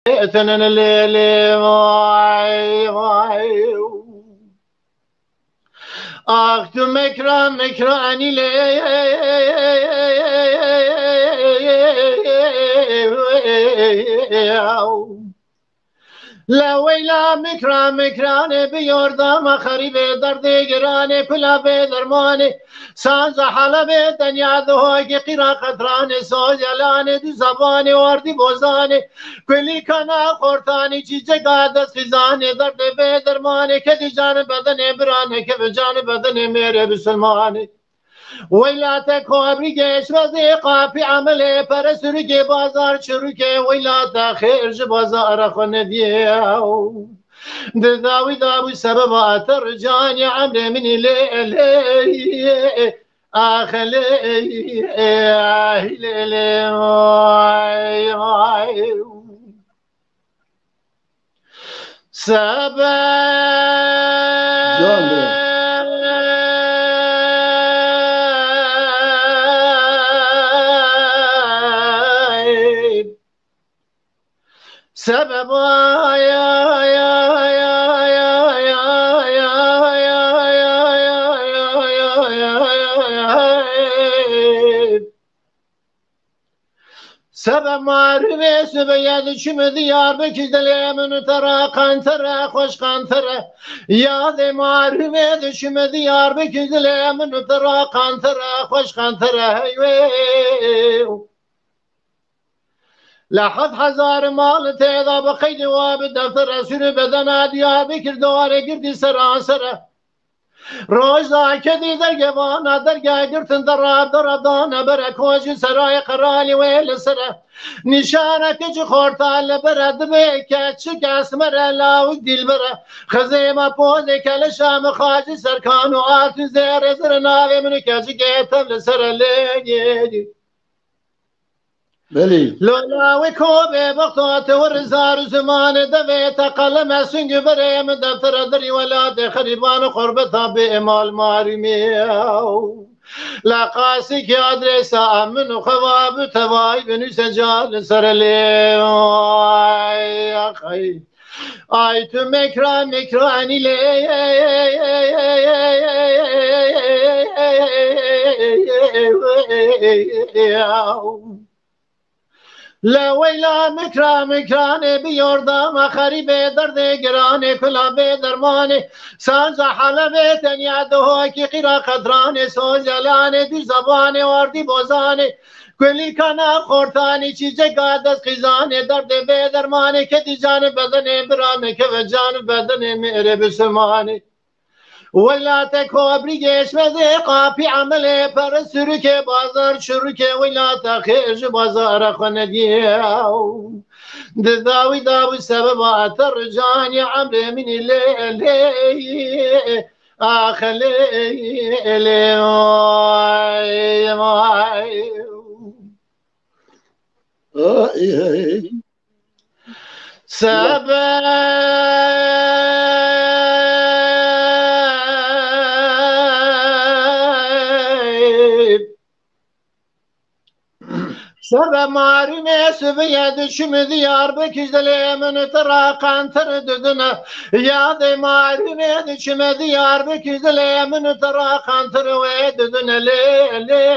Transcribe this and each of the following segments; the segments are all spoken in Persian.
تنن الليل تو مکرانی لويلا مكراني بيوردام خريب درد جراني كلها بدرماني سانز حلبي دنيا ذوقي قرا قدراني سوجلاني دو زباني وردي بوزاني كلي كنا قرطاني چيجه قادس خزاني درد بدرماني كدي جان بدن براني كيف جان بدن ميري بسلماني ویلات کوبری گش وزی قافی عمله پر سرگی بازار چروکه ویلات خیرج بازار خون دیاو داوی داوی سبب آتر جانی عمل من لیلی آخلی لیلی سبب سبب سبب معرفه سبياد شم ديار بكدلي من ترى قنترة خوش قنترة ياد معرفه شم ديار بكدلي من ترى قنترة خوش قنترة لحد هزار مال تيضا بقيد وبدفتر سر بدنا ديار بكر دوار قردي سراسره روزا كذي درجوانا درجا قرتن دراب درابدانا بركوج سراي قرالي ويل سره نشانك جخورتال برد بيك تشك اسمر لاو دل بره خزيمة بوزك لشام خاج سركان وآت زير زرناوي من كاجي قيتم لسر الليل بلي لولاوي كوبي بغطات ورزار زمان دفيت قلم سنج بريم دفتر دري ولاد خريبان قربتها بإمال مارميو لا قاسك يا دريسا من خواب تواي بن سجال سرلي يا خي اي تو مكراني لي لا ويلا مكراني بيوردام خريب درد جراني كلا بدرماني سانز حلبي تنيا دهوكي قرا قدراني سوزلاني دو زباني وردي بوزاني كلي كنا قرطاني چيجه قادس خزاني درد بدرماني كدي جان بدن براني كيف جان بدن ميري بسماني ولا تكوبري جيش وزي قافي عمله پر سرك بازار شرك ولا تخرج بازار خندياو داوي سبب اترجاني عمري من الليل اخلي سبب سبب معرمه سبياد شم ديار بكجدلي من ترى قنتر ددنا ياد معرمه شم ديار بكجدلي من ترى قنتر وددنا لي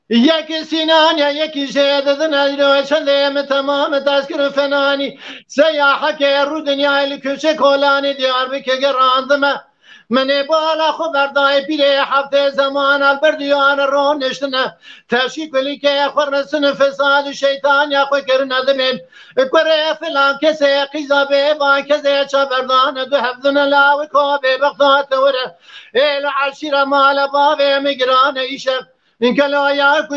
يك سنان يا يك جددنا لو شلم تمام تذكر فناني سياحك رو دنيا الكوشه كولاني ديار بكجراندمه من بالا خبردای پیره هفته زمان البردیان رو نشتنه تشی کلی که خورنسن فساد شیطان یا خوی کرنه دمین کره فلان کسی قیزا با کسی چبردان دو هفدن لاوی که بغداد وره ایل عشیر مال بابه مگران ایشف این کلا یا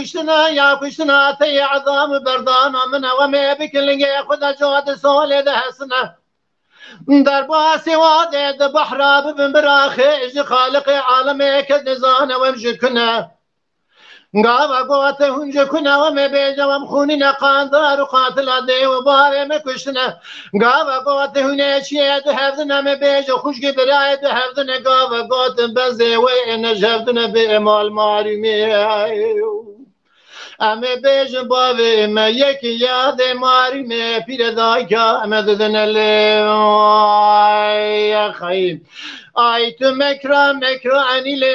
کشتنا تی عظام بردان من و می بکلنگه خدا جواد سال ده حسنه در باسی وادي بحراب بن براخي خالق عالمي كنزانه ومجكنا قاوا قوات هنجكنا ومبيجا ومخوننا قاندار وقاتل دي وباري مكشنا قاوا قوات هنيشي دهفدنا مبيجا خوشقي براي دهفدنا قاوا قوات بزي وين جهفدنا بإمال مارمي امه بیجن باوی ما یکی یاد ماری می پیر دایکا امه ددن یا خیم آی تو مکرا مکرا انیله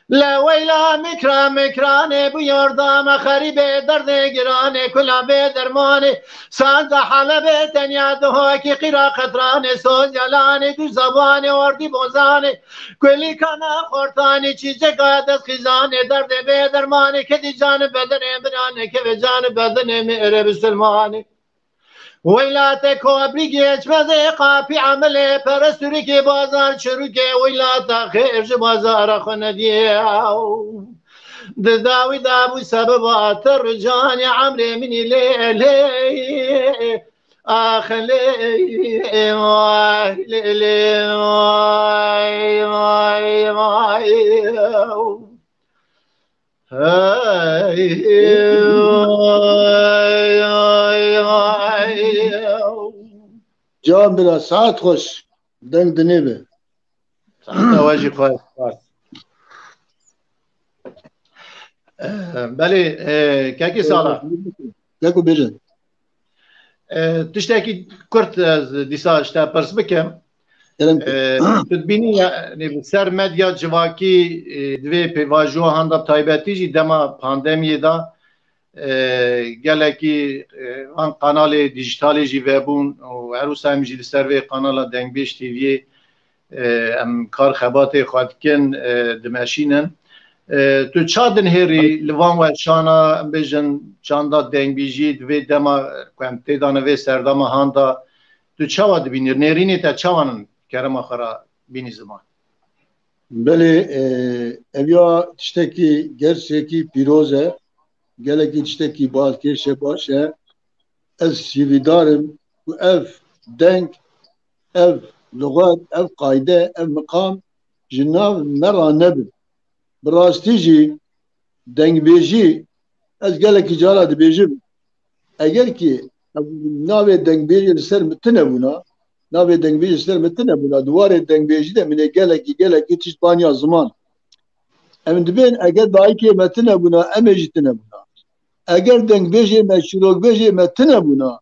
لا ويلا مكرا مكراني بيردام خريبة درد جراني كلها بدرماني سانت حلبة تنيا دهوكي قرا قطراني سوز يلاني دو زباني وردي بوزاني كلي كان خورتاني چيزة قادس خزاني درد بدرماني كدي جانب بدن براني كيف جانب بدن مئر بسلماني ویلات کوبری گیج مزه قاپی عمله پرستوری که بازار چروکه ویلات خیرج بازار خندیاو داوی دابو سبب آتر جانی عمري مني ليلي آخلي ماي ليلي ماي ماي ماي جان بلا ساعت خوش دنگ دنیبه ساعت واجی خواهد بله که سالا که بیرن تشتاکی کرد از دیسا اشتا پرس بکم تدبینی یعنی سر مدیا جواکی دوی پیواجو هنده تایبتی جی دما پاندمیه دا گلکی آن قنال دیجیتالی جی وبون و عروس هم جی سر وی قنال دنگبیش تیوی ام کار خبات خودکن دمشینن تو چادن هری لوان و شانا بیجن چاندا دنگبیجی دوی دما کم تیدانه وی سردما هاندا تو چاوا دبینیر نرینی تا چاوانن کرم آخرا بینی زمان بله اویا تشتکی گرچکی پیروزه geleki tiştekî balkêşe baş e ez şîvîdarim ku ev deng ev lugat ev qayde ev miqam ji nav mera nebin bi rastî jî dengbêjî ez gelekî cara dibêjim eger ki navê dengbêjê li ser min tune bûna navê dengbêjê li ser min tune bûna duwarê dengbêjî de min ê gelekî tişt baniya ziman em dibên eger dayîkê me tune bûna em ê jî tune bûna eger dengbêjê me şîrokbêjê me tune bûna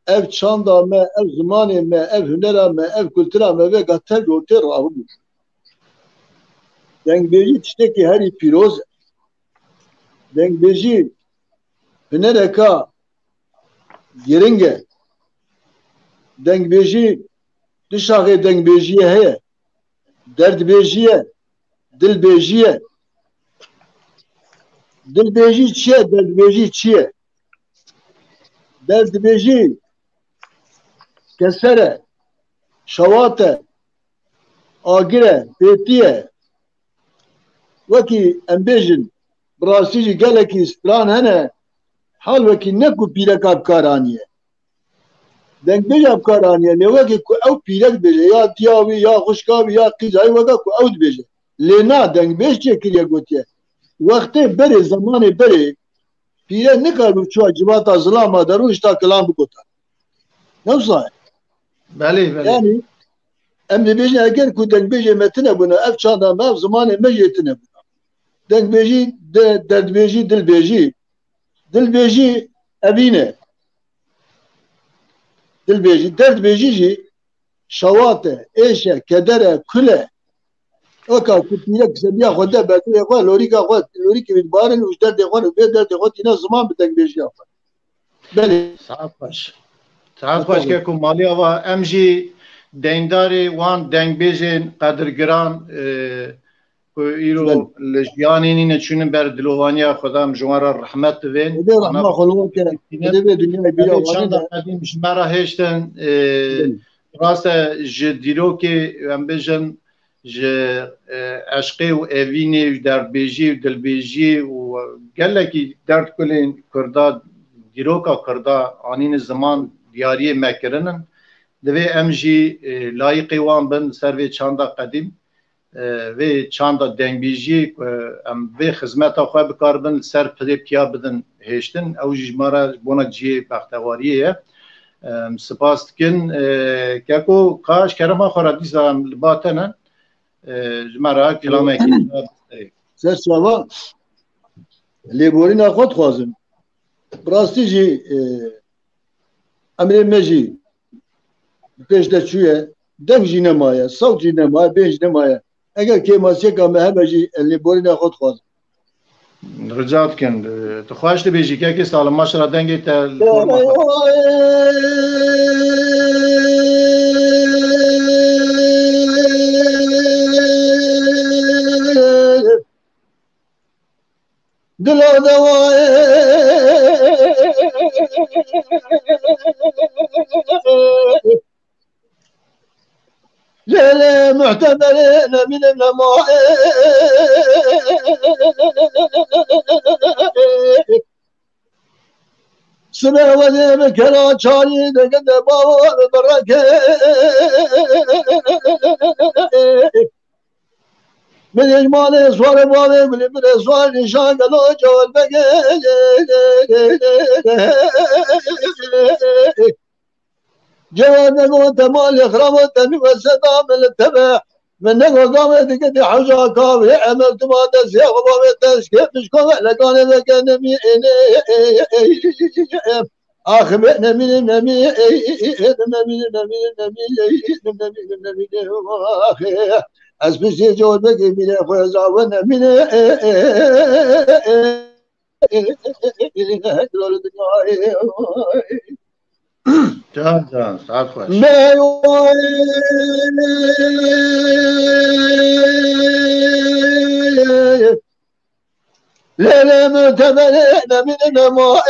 ev çanda me ev zimanê me ev hunera me ev kultura me vê gat tev û tê rabû dengbêjî tiştekî herî pîroz e dengbêjî hunereka giring e dengbêjî du şaxê dengbêjiyê heye derdbêjî ye dilbêjî ye dilbêjî çi ye derdbêjî çi ye derdbêjî keser e şewat e agir e pêtî ye wekî em bêjin bi rastî jî gelekî stran hene hal wekî ne ku pîreka bikaranî ye dengbêja bikaranî ye lê wekî ku ew pîrek dibêje ya tiyavî ya xuşka wî ya qîzayî weke ku ew dibêje lê na dengbêj çêkiriye gotiye wextê berê zemanê berê pîre nikarbû çûya civata zilama derû hişta kilan bigota newsa yani em dibêjin eger ku dengbêjê me tune bûne ev çanda me ev zimanê me jê tune bûna dengbêjî derdbêjî dilbêjî dilbêjî evîn e dilbêjî derdbêjî jî şewat e êş e keder e kul e weka ku pîrek sebiya xwe de berdirê xwe lorîka xwe lorîkê wî dibarin û ji derdê xwe û bê derdê xwe tîne ziman bi dengbêjiya xwe belê saet baş ke ku maliya wa em jî dengdarê wan dengbêjên qedirgiran ku îro li jiyanê nîne çûnin ber dilovaniya xwedam ji wan re rehmet divên çanda qedîm ji me re hêştin rast e ji dîrokê em bêjin ji eşqê û evînê û derdbêjî û dilbêjî û gelekî derdkulên Kurda dîroka Kurda anîne ziman diyariyê me kirinin divê em jî layıqê wan bin ser vê çanda qedîm vê çanda dengbêjî em vê xizmeta xwe bikarbin ser pirêpiya bidin hêştin ew jî ji me re bona ciyê bextewariyê ye سپاس کن ککو کاش کرما خورد دیسان باتنن جمرا کلامه کی سر سوا لیبورین خود خوازم براستی جی امر مجی پیش دچویه دنگ جی نمایه صوت جی نمایه بیش نمایه اگر که ماسیه کامه همه جی لیبورین خود خوازم رجعت کن تو خواهش بیجی که که سال ماشرا دنگی تا دلا دوائے ليلة معتبرين من النماء سنة ولي مكرا شاري دقد بابا بركة من إجمالي صور بابي من صور نشان قلو جوال بقى جوال نقو تمال يخرب تمي والسدا من التبع من نقو قامت قد حوجا كافي عملت ما تسيق بابي تسكيب مشكو لقاني ذكا نمي آخر نمي نمي اسبسي جول بقي من خوزا ونمي جان جان ساعت خوش ليلة متبرين من النماء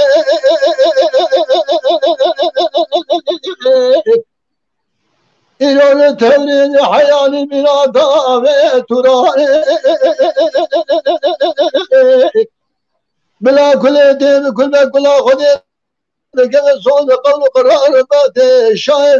إلى التورين حياني من عطاوة تراني بلا كل دين كل خدين لقد صوت قول قرار بات الشاعر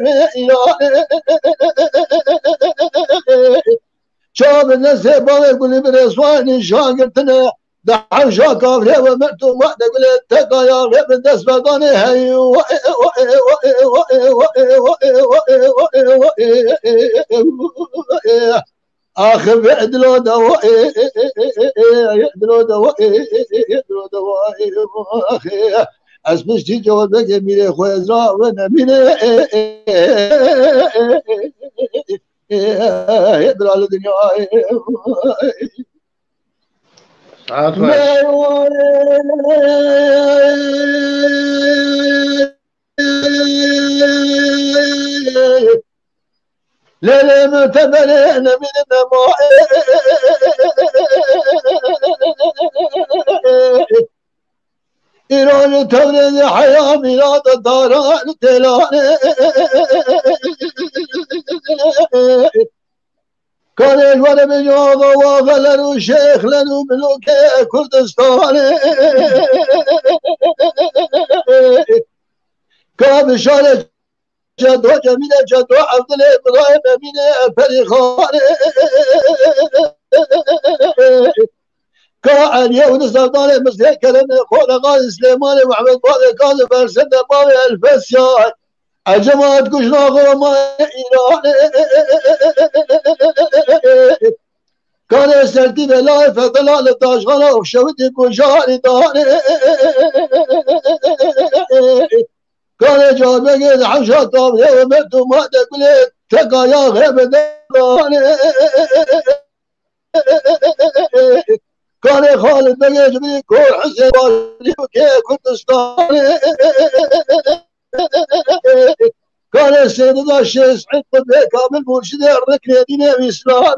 شاب الناس بالي كل برسواني شاقرتنا دحر شاكاف لي ومرتو وحده قلت تقا يا غيب الناس بقاني هي آخر يعدلوا دوائي يعدلوا دوائي يعدلوا دوائي اسمشتي جوال بقى ميري خوزرا وانا ميري يقدر على الدنيا ساعت ليلة متبرين من النماء إيران تورد حياة ميلاد الداران تلان كان الولد من يوضا وغلر شيخ لنو ملوك كردستان كان بشارة جدو جميلة جدو عبد الإبراهيم من فريخان كان يوم الزردان مسلك كلام خلقان سليمان وعبد الله كان برسد باوي الفسيا الجماعة كشنا غرما إيران كان يسترتي بلاي فضلال التاشغال وشوتي كشاري دان كان جابك حمشة طابية ومرتو ما تقول تقايا غيب دان كان خالد بقيت بيكون حسين بالي وكي كردستان كان السيد الشيخ سعيد قطبي كامل مرشد الركن دين الاسلام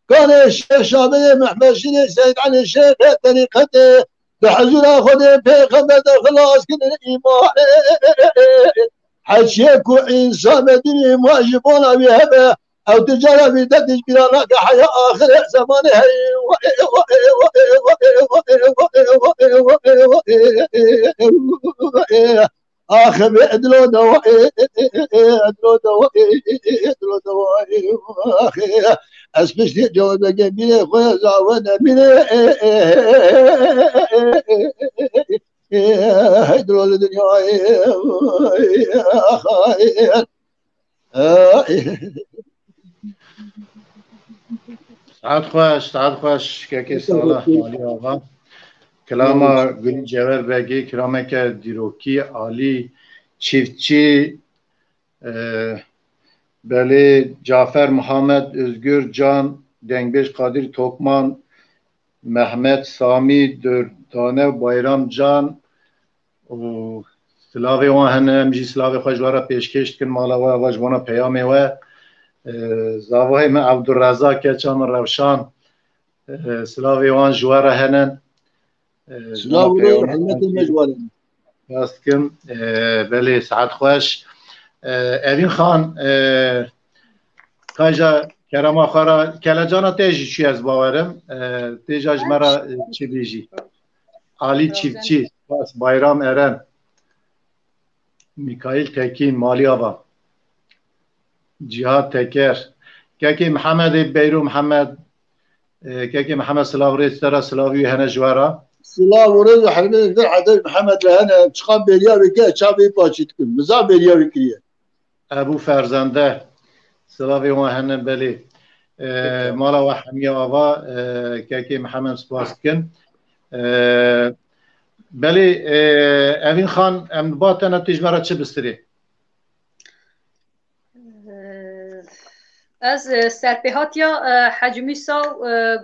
كان الشيخ شامي محمد شريف سيد علي الشيخ طريقته بحزن اخذ بيغمد خلاص كل الايمان حشيك وانسان مدني ما يجيبونا بهبه أو تجارة في دتش بلانك حياة آخر زمانها آخر يعدلوا دوائي يعدلوا دوائي يعدلوا دوائي آخر أسبشتي جواب جميلة خويا زعوانا مينة هيدرو الدنيا سعد خوش که ساله مالی آقا کلاما گلی جوهر بگی کلامه که دیروکی عالی چیفتچی بله جعفر محمد özgür Can Dengbeş Kadir Tokman Mehmet Sami Dördane Bayram Can و سلاوی وان هنم جی سلاوی خوشوارا پیشکش کن مالا و واجوانا پیامی و زاوای من عبدالرزاق کچان روشان سلاوی وان جوارا هنن سلاوی حلمت مجوارا راست کم بله سعد خوش اوین خان کاجا کرما خارا کلجانا تیجی چی از باورم تیجاج مرا چی بیجی علی چیفچی bayram eren Mikail Tekin Maliyava Cihat Teker Keki Muhammed Beyru Muhammed Keki Muhammed Sılavri Stara Sılavi Hene Jwara Sılavri Harbi Adel Muhammed Hene çıkan beriya veke çabi paçitkin Mıza beriya vekriye Ebu Ferzende Sılavi Hene Beli Mala ve Hamiya Ava Keki Muhammed Spaskin بله اوین خان ام باتنا تجمره چه بستری؟ از سرپیهات یا حجمی سا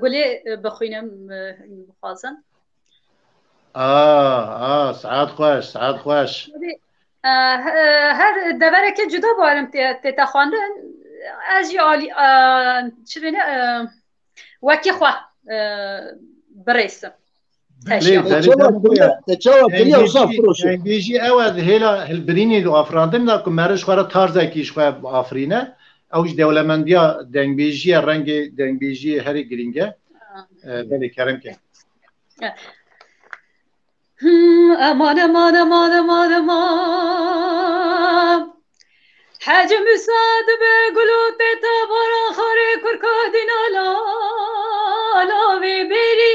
گلی بخوینم بخوازن سعاد خوش هر دوره که جدا بارم تیتا خواندن از یا عالی چه بینه وکی خواه بریسم بیجی اول هلا هلبرینی دو افراندم دا که مرش خواه تارزه کیش خواه آفرینه اوش دولمندیا دنگبیجی رنگ دنگبیجی هری گرینگه بله کرم که امان امان امان امان امان حجم ساد به گلوت تبارا خاره کرکادین آلاوی بری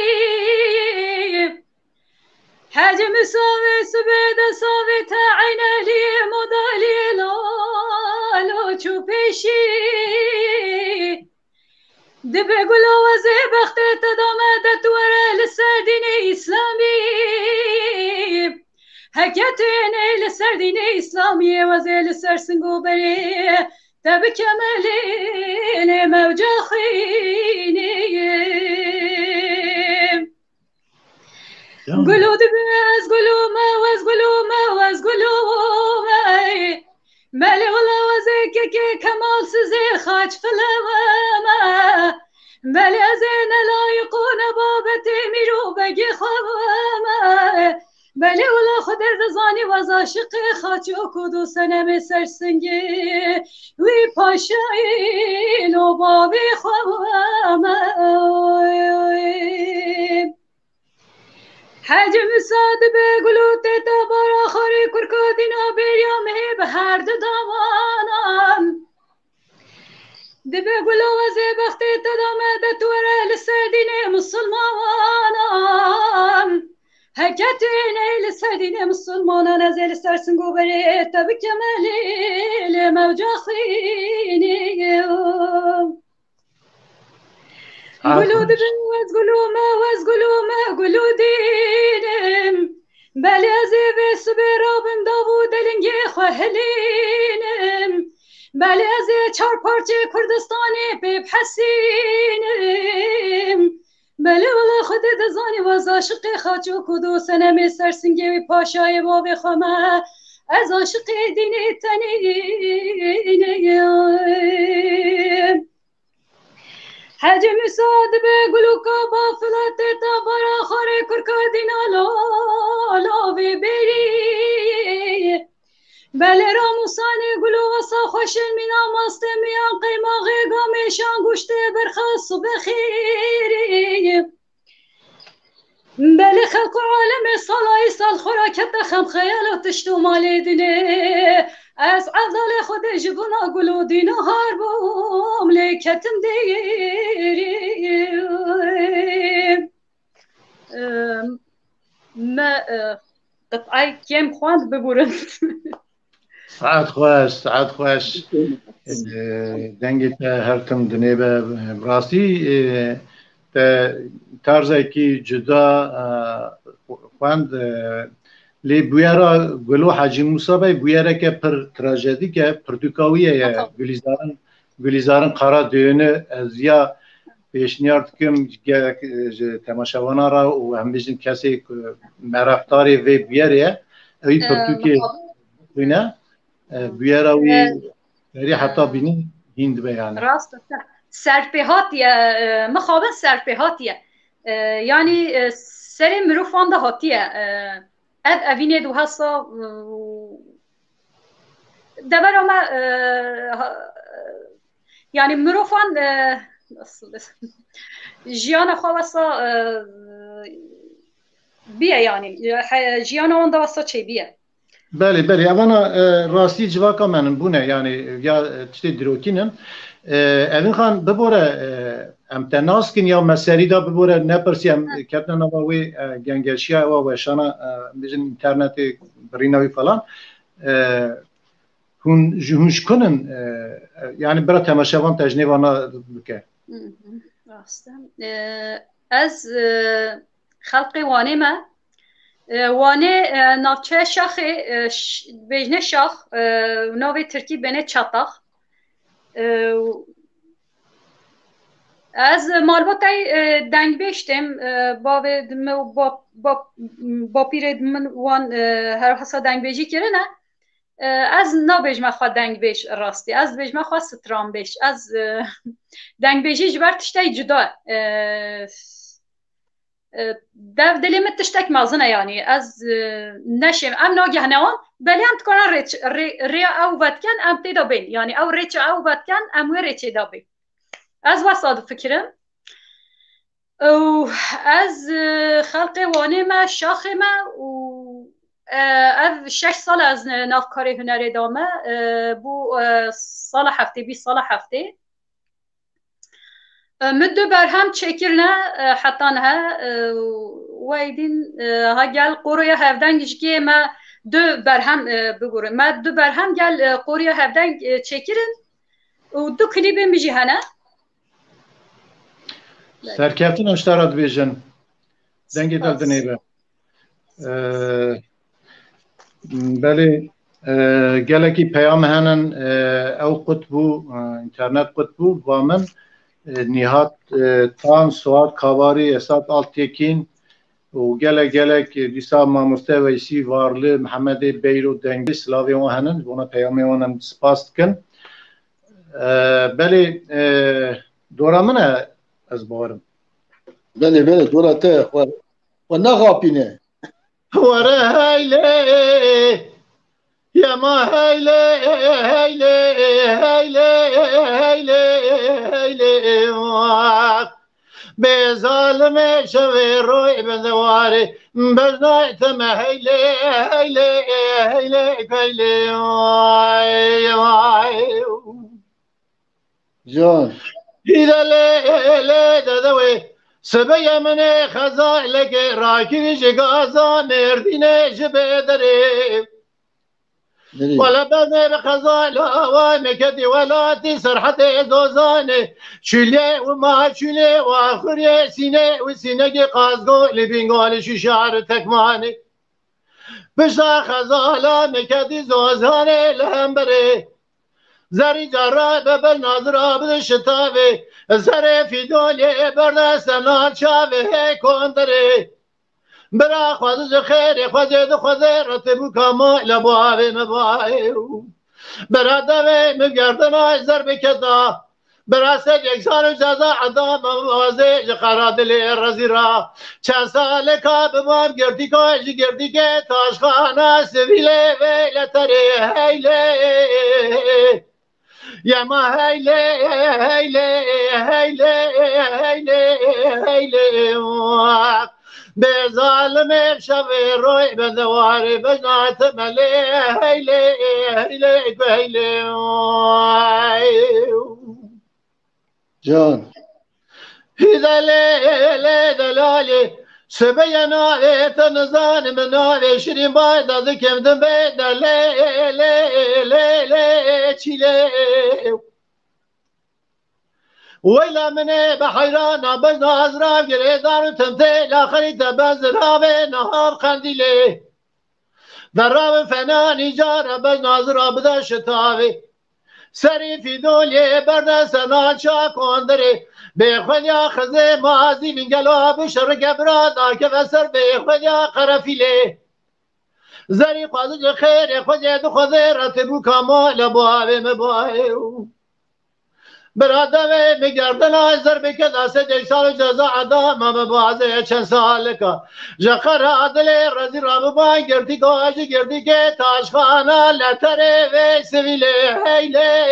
حجم ساوي سبيد ساوي تعين لي مضالي لالو چوبشي دبي قلو وزي بختي تضامدت ورا للسردين إسلامي هكتيني للسردين إسلامي وزي للسرسنقو بري تبي كمالي موجة خيني قولوا دباز قولوا ما واز قولوا ما واز قولوا مالي والله وزيك كي كمال سزي خاج فلما مالي زين لا يقون بابتي ميرو بقي خواما مالي والله خد الرزاني وزاشق خاج وكودو سنة مسر سنجي وي باشاي لو بابي خواما حجم ساد به گلوت تبارا خاری کرکادینا بیام به هر دو دامانم دبه گلو و زبخت تدامه دتوره لسردین مسلمانم هکتین لسردین مسلمانان از لسرسن گوبری تبی کمالی لموجا خینیم قولوا دبوز قولوا ما وز قولوا ما قولوا دينم بلا زيب سبيرا بن داوود لنجي خهلينم بلا زي چار پارچه کردستانی ببحسینم بلا والله خود دزانی وز عاشق خاچو کدو سنم سرسنگی و پاشای باب خما از عاشق دینی تنینم حجم ساد به گلوکا با فلات تبارا خاره کرکادینا لاوی بری بله راموسانی گلو واسا خوشن مینا ماست میان قیماغی گامیشان گوشت برخص و بخیری بله خلق عالم سالای سال خوراکت خم خیالات تشتو مالی دینه از عضل خود جبنا گلو دینا هار بوم لیکتم دیری ما قطعه کم خواند ببورن. ساعت خوش دنگت هرتم دنیبه براستی تارزه کی جدا خواند لی بویرا گلو حاجی موسی بای بویرا که پر تراژدی که پردوکاویه یا گلیزارن قرار دیونه از یا پیشنیارد کم تماشاوانا را و هم بیشتر کسی مرفتاری وی بیاره اوی پرتوکی بینه بیاره وی بری حتی بینی هند بیانه راست سرپهاتیه مخابن سرپهاتیه یعنی سر مروفان ده هاتیه اوینه دو هستا دبر ما yani مرۆڤان ژیانە خۆ وەسا بیە ینی ژیانەوەندا وەسا چێ بیە بله بله اوانا راستی جواکا منم بونه yani ya tiştê dirokînin evin xan bibore em te naskin ya meserî da bibore nepirsî em ketine nava wê gengeşiya ewa weşana bijin internetê birîna wî falan hûn ji hûn ji kunin yani bira temaşevan te ji nêvana bike. Rast ez xelqê wanê me wanê navçeya şaxê bêjne şax navê Tirkî bêne çatax ez malbatê dengbêj têm bavê bapîrê min wan her hesa dengbêjî kirine ez nabêjme xwe dengbêj rastî ez dibêjme xwe stranbêj ez dengbêjî ji ber tiştê cuda dev dilê min tiştek mezin e yanî ez neşêm em nagihne wan belê em dikarin rêya ew vedkin em tê de bên yanî ew rêça ew vedkin em wê rêçê de bên ez wesa difikirim ez xelqê wanê me şaxê me û ev 6 sal ez navkarê hunerê da me bû sala heftê bîst sala heftê min du berhem çêkirine hetan he weydîn ha gel qoroya hevdeng ji kê me du berhem bigurin me du berhem gel qoroya hevdeng çêkirin û du klîbên bijî hene Serkeftin eştara dibêjin dengê te dinêbe belê gelekî peyam henin ew qutbû internet qutbû va min nihat tan Suat Kavarî Esat Altekin û gelek dîsa mamoste Weysî Varlı Mihemedê Beyro dengê silavê wan henin ona peyamê wan em spas dikin belê dora min e ez barim belê belê dora te xwe nexapîne were heylê yema heylê heylê heylê heylê heylê bê zalimê şevê roy bende warê beznayte me heylê heylê heylê heylê can hidele le dedewe sebeye mene xeza leke rakiri ji gaza merdîne ji bedere ولا بني بخزال ومكدي ولاتي سرحتي دوزاني شلي وما شلي واخر سيني وسيني قازقو لبنقول شو شعر تكماني بشا خزالا مكدي زوزاني لهمبري زري جراب بالنظرة بالشتابي زري في دولي بردستنا شابي كوندري برا خواهد خیر خواهد خواهد رتبو کما لباوی مباهی برا دوی مگردن آی زربی کدا برا سد یکسان و جزا عدام موازی جخرا دلی رزی را چند سال که بمام گردی که تاشخانه سویله ویلتری هیله یما هیله هیله هیله هیله هیله به ظالم شب روی به دواری بجنات ملی هیلی هیلی هیلی can هیدلی دلالی سبه ناویت نزانم ناوی شیرین باید از کمدم بیده لی چیله ویلا منه بحیرانا بزنا از راو گره دارو تمثیل آخری تبز راو نهار خندیله در راو فنانی جاره بزنا از را بده شتاوی سری فی دولی برده سنا چا کندره به خودیا خزه مازی بینگلو بشر گبرادا که وسر به خودیا قرفیله زری خوزج خیر خودیا دو خوزه رتبو کامال باوی مباوی براده میگردن آزر بکد اسه دیسال جزا عدام مبازه چند سال که جخر عدل رزی را ببان گردی گاج گردی که تاشخانه لطره و سویله هیله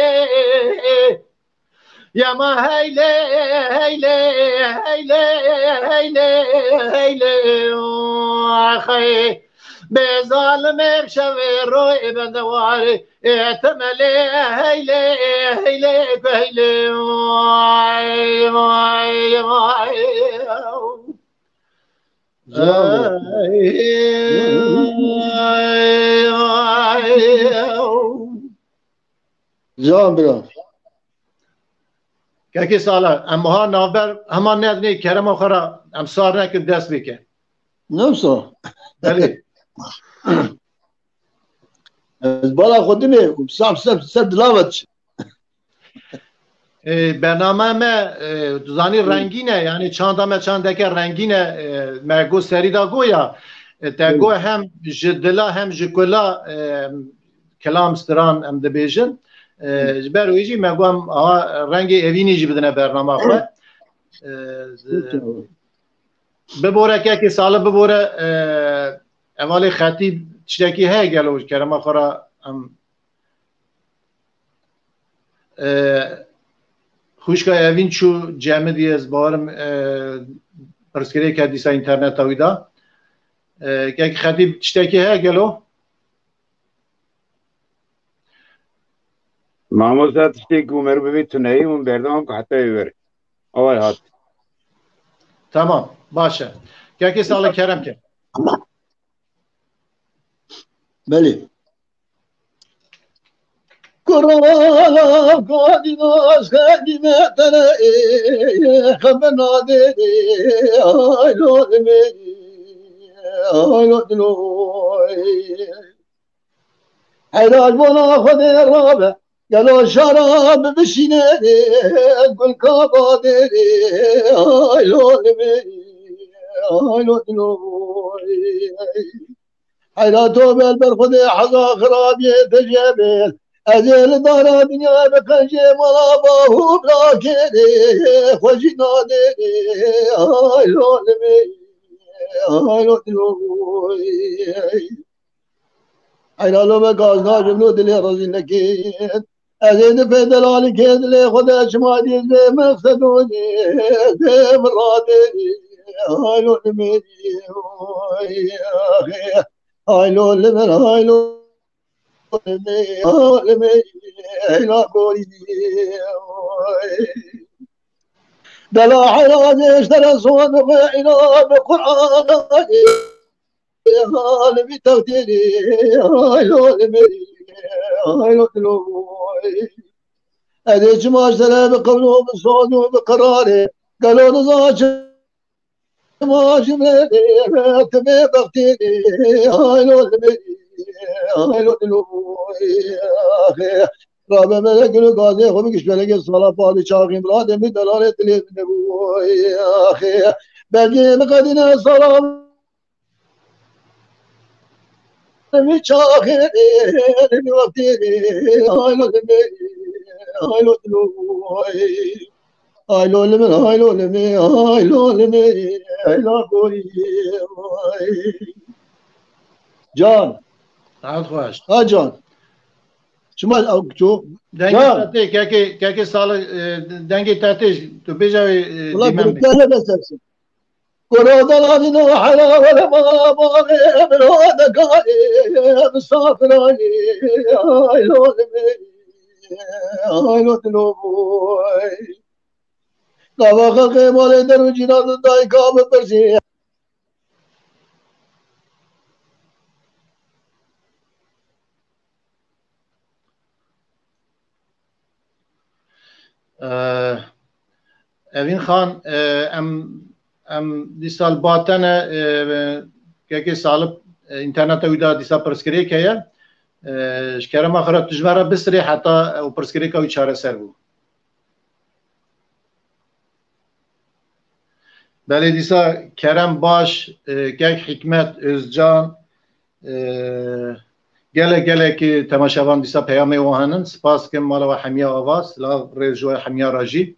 یا ما هیله هیله هیله هیله هیله آخی به ظالم شوی روی بندواری احتمالی هیله هیله هیله وای وای وای جان برام که سالا اما ها نابر همان ندنی کرم آخرا امسار نکن دست بکن نمسا بله از بالا خودی نه سب دلاوت برنامه ما زانی رنگینه یعنی چند که رنگینه مگو سری دا گویا تا هم جدلا هم جکلا کلام ستران ام دبیجن برویجی مگو هم رنگ اوینی جی بدنه برنامه خود ببوره که ساله ببوره اول خطیب چیزی هست گلوش کرم آخرا خوشگاه اوین چو جمع دی از بارم پرسکری که دیسا اینترنت آویدا که خطیب چیزی هست گلو محمود صاحب تشتی که عمر ببید تو نهی اون بردام که حتی ببره اول هات تمام باشه که سال کرم که بله کرالا قادیماش قدیمه تره خبر ناده آیلو دمی آیلو دلوی حیراج بنا خود رابه گلو شراب بشینه گل کاباده آیلو دمی آیلو دلوی حیراتو بل بر خود حضا خرابی تجبل اجل دارا دنیا بکنجه ملا باهو بلا کده خوشی ناده آی لولمی آی لولمی حیرالو بگازنا جملو دلی رزی نکید اجل پیدلالی که دلی خود شما دیزه مقصدونی ده مراده آی لولمی آی لولمی آی لولمی دلا حراج اشترى صوت وعنا بقرآن عالمي تغديري اديش ما اشترى بقوله بصوت وبقراره قالوا نزاج ما جملي تبي بغتيري رابع ملک رو گازه خوبی کش بلگه سالا پالی چاقیم را دمی دلال دلیت نبوی آخی بلگه مقدینه سالا دمی چاقی دمی وقتی آیلو دمی آیلو دلوی آیلو لمن آیلو لمی آیلو لمی آیلو گوی جان تعال خوش جان شما تو دنگی تاتی که سال دنگی تاتی تو بیجای دیمم بی قرودان آدینو حلا ولا ما براد کاری مسافرانی آیلو دمی آیلو دلوی نواخه قیمال درو جناد دای کام برسی اوین خان ام دیسال باتنه که سالب اینترنت ویدا دیسا پرسکری که شکرم آخرت تجمره بسری حتی و پرسکری که چاره سر بود بله دیسا کرم باش که حکمت ازجان گله که تماشاوان دیسا پیام وهانن سپاس کم مالا و حمیا آواز لا رجوع حمیا راجی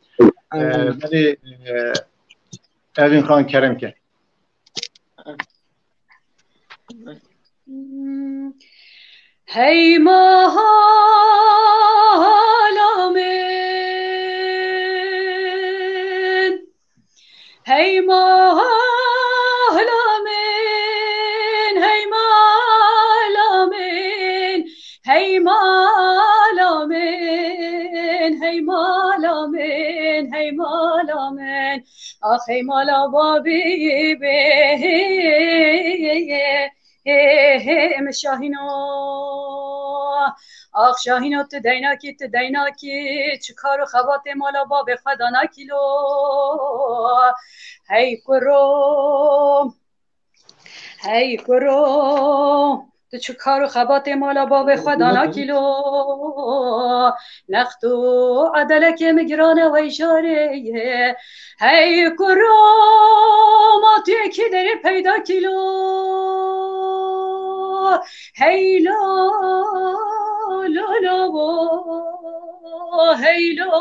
بله اوین خان کرم که هی مهلامین هی مهلامین هی مهلامین هی مهلامین هی مهلامین هی مهلامین آخ هی مالا بابی به شاهینو آخ شاهینو تدیناکی چکار و خوات مالا باب خدا نکیلو هی کرو تو چکار و خبات مالا باب خدا نکیلو نختو عدلک مگرانه و ایشاره هی کرو ما تو یکی داری پیدا کیلو هی لو لو لو هی لو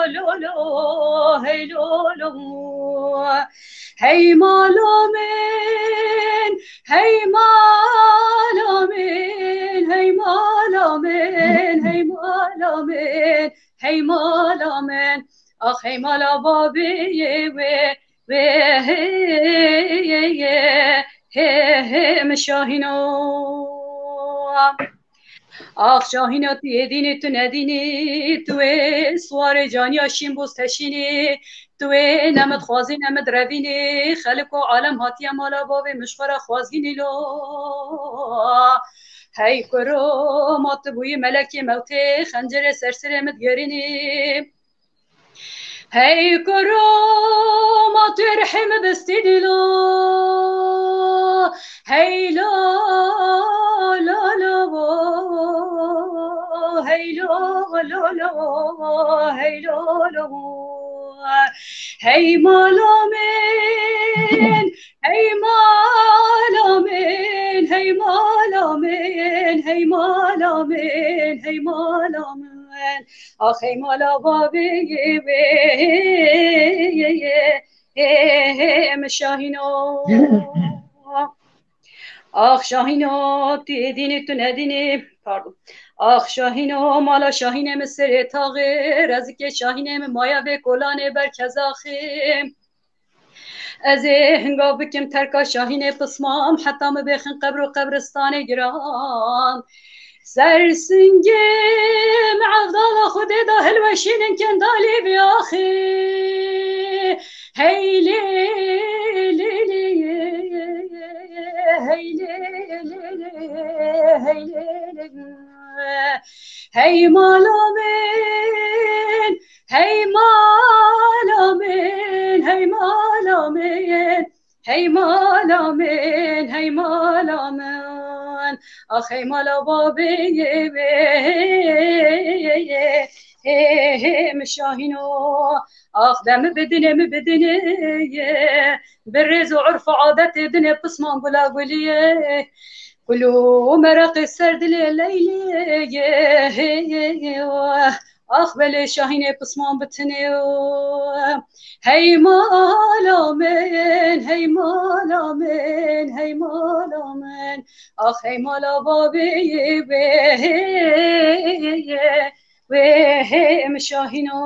لو لو هی لو لو هی مالامین هی مالامین هی مالامین هی مالامین هی مالامین آخ هی مالا بابی و مشاهینو آخ شاهینو دیدینی تو ندینی تو سوار جانی آشین بوز تشینی تو نمد خوازی نمد روینی خلق و عالم هاتی مالا باب مشخور خوازینی لو هی کرو مات بوی ملکی موتی خنجر سرسر مدگرینی هی کرو مات رحم بستیدی لو هی لو لو لو هی لو لو لو هی لو لو هی مالامین هی مالامین هی مالامین هی مالامین هی مالامین آخ هی مالا بابی مشاهینو آخ شاهینو دیدینی تو ندینی پاردون آخ شاهینو مالا شاهینم سر تاغه رزک شاهینم مایا به کلانه بر کزاخیم از هنگا بکم ترکا شاهین پسمام حتی مبخن قبر و قبرستان گران سرسنگم عفضال خود دا هلوشین کندالی بیاخی هی لی لی لی هی لی هی لی هی مالامین هی مالامین هی مالامین هی مالامین هی مالامین آخ هی مالا بابی مشاهینو آخ دم بدنه برز و عرف و عادت دنه پسمان بلا گلیه كلو مرق السرد ليلي آخ بله شاهین پسمان بتنه هی مالامین هی مالامین هی مالامین آخ هی مالا بابی و مشاهینو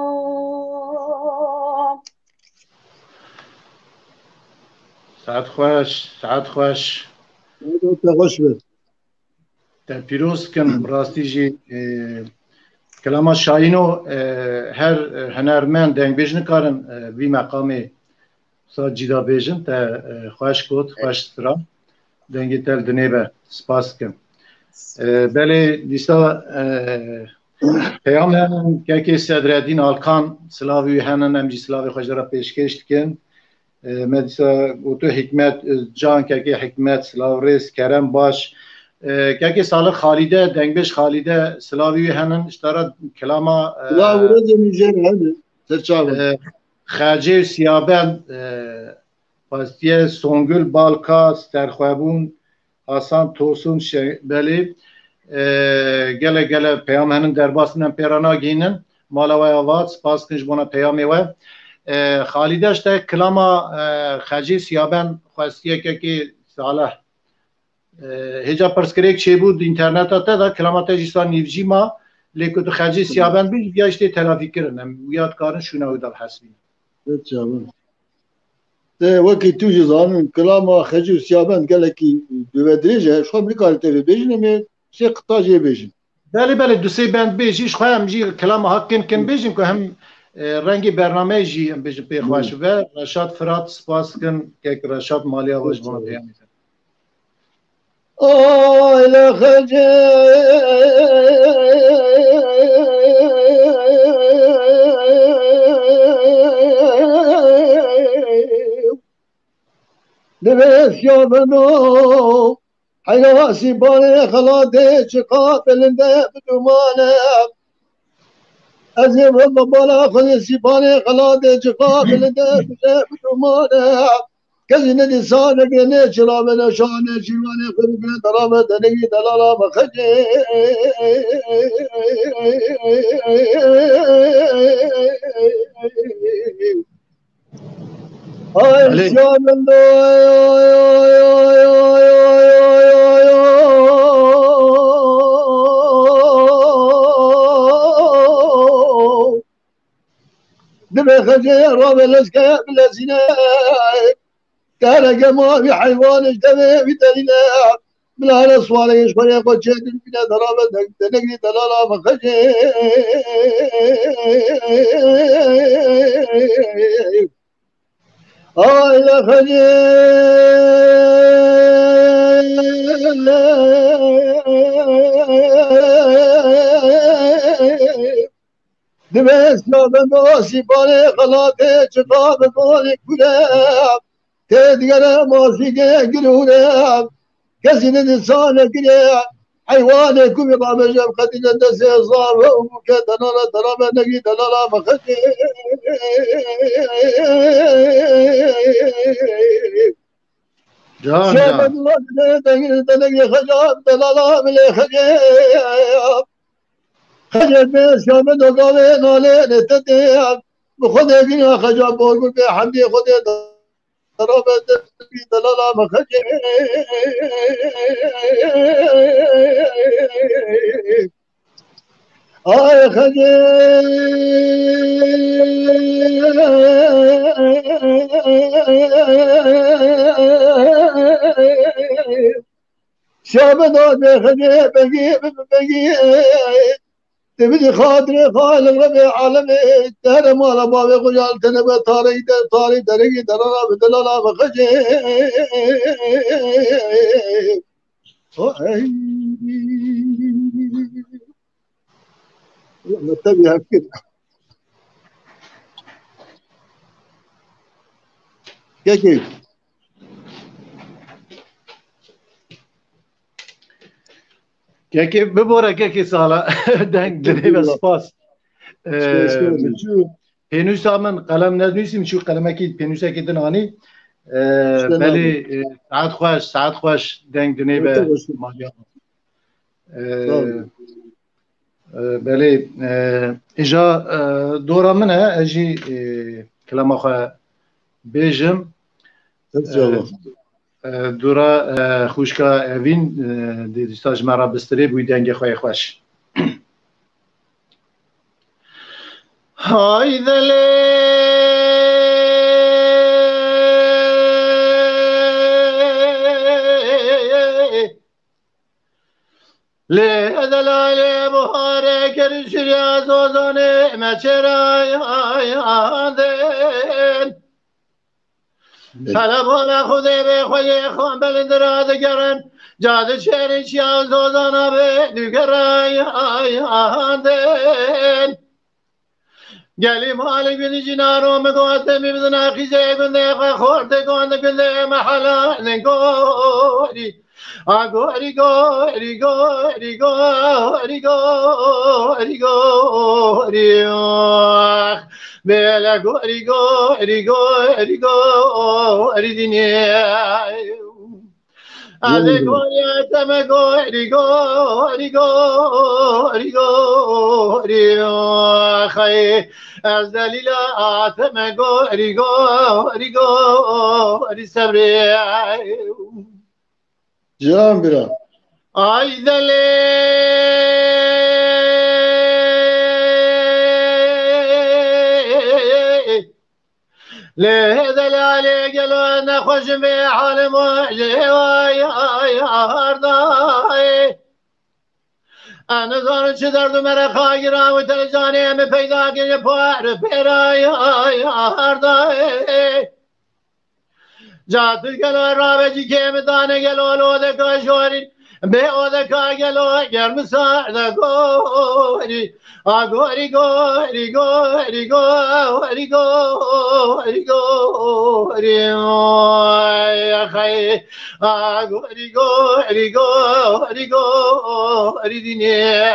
ساعت خوش خوش بید در پیروز کن راستی جی کلام شاهینو هر هنرمند دنگ بیجن کارن وی مقام سا جدا بیجن تا خوش کود خوش سرا دنگی تل دنیبه سپاس کن بله دیستا پیام هنن که صدرالدین آلکان سلاوی هنن امجی سلاوی خجرا پیشکش کن مدرسه اوتو حکمت جان که حکمت سلاوریس کرم باش که سال خالده دنگبش خالده سلاوی هنن اشترا کلاما سلاوریس میجر هنن سرچاوه خرجه سیابن پاستیه سونگل بالکا سترخوابون آسان توسون بلی گله گله پیام هنن در باسنن پیرانا گینن مالا و آوات سپاس کنش بونا پیامی و خالیدش ده کلاما خجی سیابن خواستیه که ساله هجا پرسکریک چه بود اینترنت تا دا کلاما تجیستان نیوجی ما لیکن تو خجی سیابن بیش بیاشتی تلافی کرنم ویاد کارن شونه دال حسبی ده وکی تو جزانن کلاما خجی سیابن گله کی دوودریجه شو بریکار تیوی بیجنه چه قطاجه بیجن بله بله دوستی بند بیجیش خواهم جی کلام حقین کن بیجیم که هم رنگی برنامه جی هم بیجیم پیخواش و رشاد فرات سپاس کن که رشاد مالی آواج بنا پیام میزن آیل خجه نویس یا بنو حیاسی بانه خلاده چه قابلنده بدومانه از این هم بالا خود سیبانه خلاده چه قابلنده بدومانه کسی ندی سانه گرنه چرامه نشانه چیوانه خود گرنه درامه دنگی دلالا مخجه آی سیامندو دمي خجير وبلسكة بلسنا كان ما في حيوان دمي في دلينا بلا نصوار يشبه يقول شيء بنا درابة نقدي دلالة مخجير آي لا خجير دمشق بندو سیپاره خلاته چطا بکنی کنم که دیگر ماسیگه گلونم کسی ندسانه گره حیوانه کمی بامجم خدیده دست ازام و که دنالا درامه نگی دلالا مخدی جان شابت الله دنگی خجاب دلالا ملی خجاب خجل به شامل و گاوه ناله نتده بخود اگین خجاب بارگو به حمدی خود درابت بی دلالا مخجل آی خجل شامل و خجل بگی تبدي خاطري خالق ربي عالمي تهرم ولا بابي خجال تنبى طاري درقي درارا بدلالا بخجي نتبي هكذا كيف که ببوره که سالا دنگ دنی و سپاس پینوس من قلم ندنیسیم شو قلمه که پینوسه که دنانی بلی ساعت خوش دنگ دنی به ماجرا بلی اجا دورا منه اجی کلمه خواه بیجم دورا خوشکا اوین دیستاج مرا بستری بوی دنگ خواه خوش های دلی لی دلالی بخاره کری شریا زوزانه مچرای آیاندن طلبان خودی به خوی خوان بلند را دگرن Cadı çeriç yaz ozana be dükerayandın. Gelim hali günü cinaro me gote mi bidna khize günde khorte gonde günde mahala ne gori. Agori gori gori gori gori gori bela gori gori gori gori dinye. Ale goria tame gori gori gori gori khay az dalila tame gori gori gori sabri Can bira. ay dale له دلالي قالوا انا خوش بحال يارداي انا زار چدرد مرا خاگرا و تلجاني ام پیدا کنه پار پیرا یارداي جات گلو رابجی که مدانه گلو لو ده کاشورین به او ده کا گلو گرم سار گوری آگوری گوری گوری گوری گوری گوری یا خی آگوری گوری گوری گوری دینه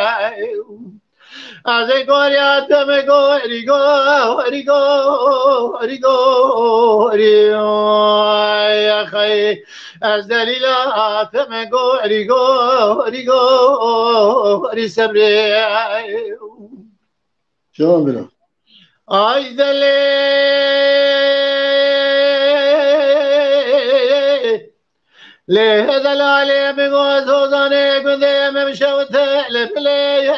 از گوری آدم گوری گوری گوری گوری یا خی از دلیل آدم گوری گوری گوری صبری Can bira. ay deli له دلالي بغوث وظني قدي ممشوت لفلي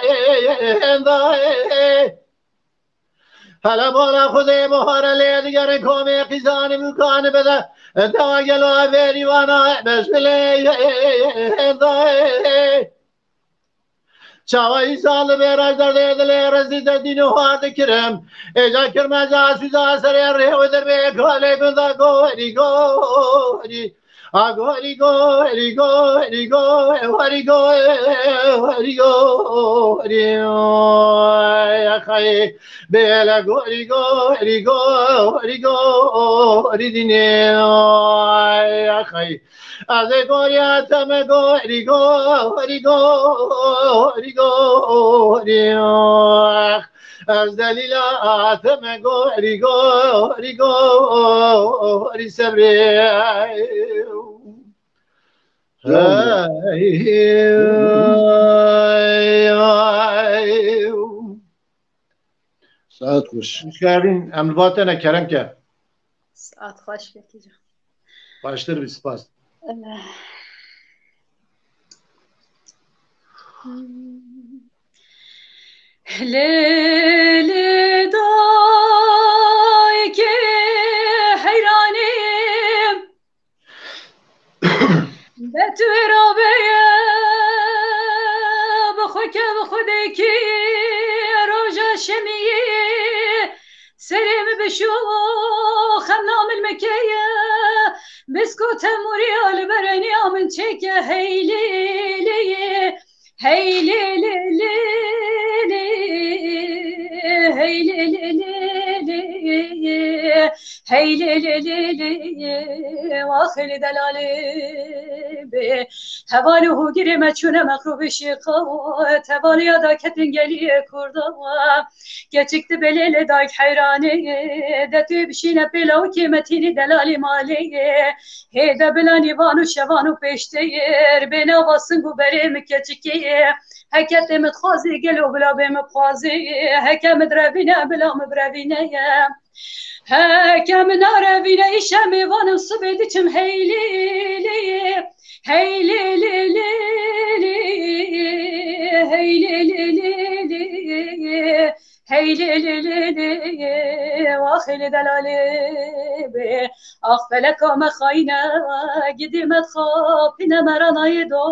هلا بولا خذي بهار لي ديار كومي قزاني مكان بدا تواجلوا بيري وانا بس لي چاوی سال بیراج در دل رزی در دین و هاد کرم اجا کرم جاسوزا سر ره و در به کاله گندا گوری گوری آگوری گوری گوری گوری گوری گوری خی بلا گوری گوری گوری گوری دینه خی از گوریاتم گوری گوری گوری گوری از دلیلاتم گوری گوری گوری صبری Saat خوش. کردین امروات نکردم که ساعت خوش بکیجم başları bir spas. Leyli day ki hayranim Betü Rabbeye بخوکه بخوده کی روژا شمیه سریم بشو خمنام المکیه بسكوت مريال برني من تشيك هيلي لي هيلي لي لي هيلي لي لي هيلي لي لي واخل دلالي به هوالو گیری مچونه مخروب شیقا توالی دا کتنگلی کردا geçikti belele dayk hayrane detü bişine belav kimetini delali mali hede bilani vanu şevanu peşteyir bena basın bu berim keçiki heket demet khazi gelo bela bem khazi hekem drevine bela mbrevine hekem narevine işem vanım subediçim heylili heylili heylili هيلي واخل دلالي أغفلك ما خاينة قدي ما تخافينا مرنا يدو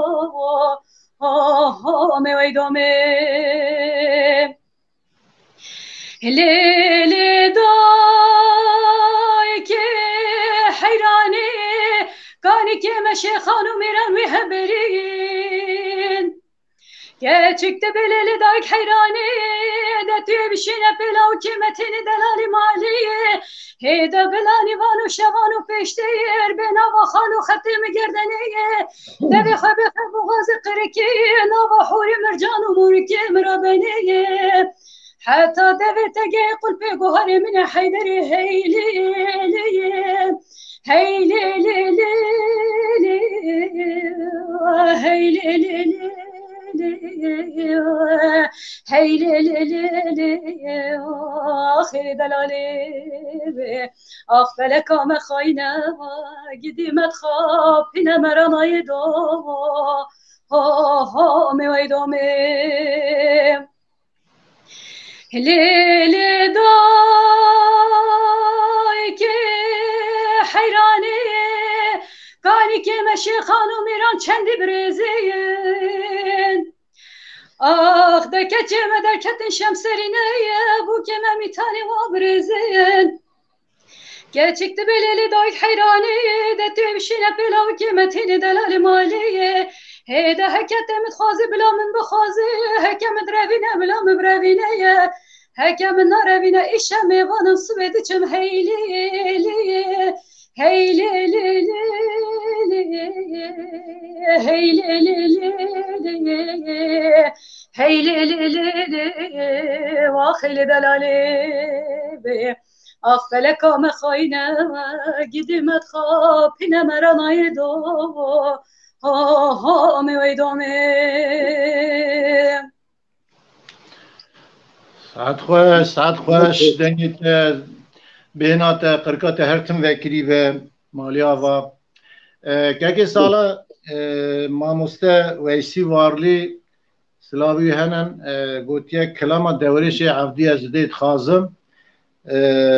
مي ويدومي ليلي دايك حيراني كاني كي مشي خانو ميران وهبري Gerçekte beleli dayk hayrani de bişine bela hükümetini delali maliye heyda belani vanu şevanu peşteyir bena ve halu hatimi gerdeniye devi habi habu gazı kıriki nava huri mercanu muriki mirabeniye hatta devi tege kulpi guhari min haydari heyli heyli heyli هی آخر دلالی آخ فلکام خاینه گدیمت خواب اینه مرانای دو ها میوی دومی لیلی دای که حیرانی گانی که مشی خانو میران چندی برزین آخ دکتیم درکتن شمسرینه bu keme mitani va brezin gerçekte beleli dayk hayrani de tevşine bela hükümetini delali maliye heyde hekete mitxazi bila min bixazi hekemet revine bila min brevine hekemin narevine işe mevanın süvedi çim heyli heyli heyli vahili delali ah felekame khayne gidimet khapine meranayı do ha mi veydome ساعت خوش دنیت بینات قرقات هرتم وکری و مالیا و که سالا ماموسته ویسی وارلی سلاوی هنن گوتیه کلام دورش عبدی از دید خازم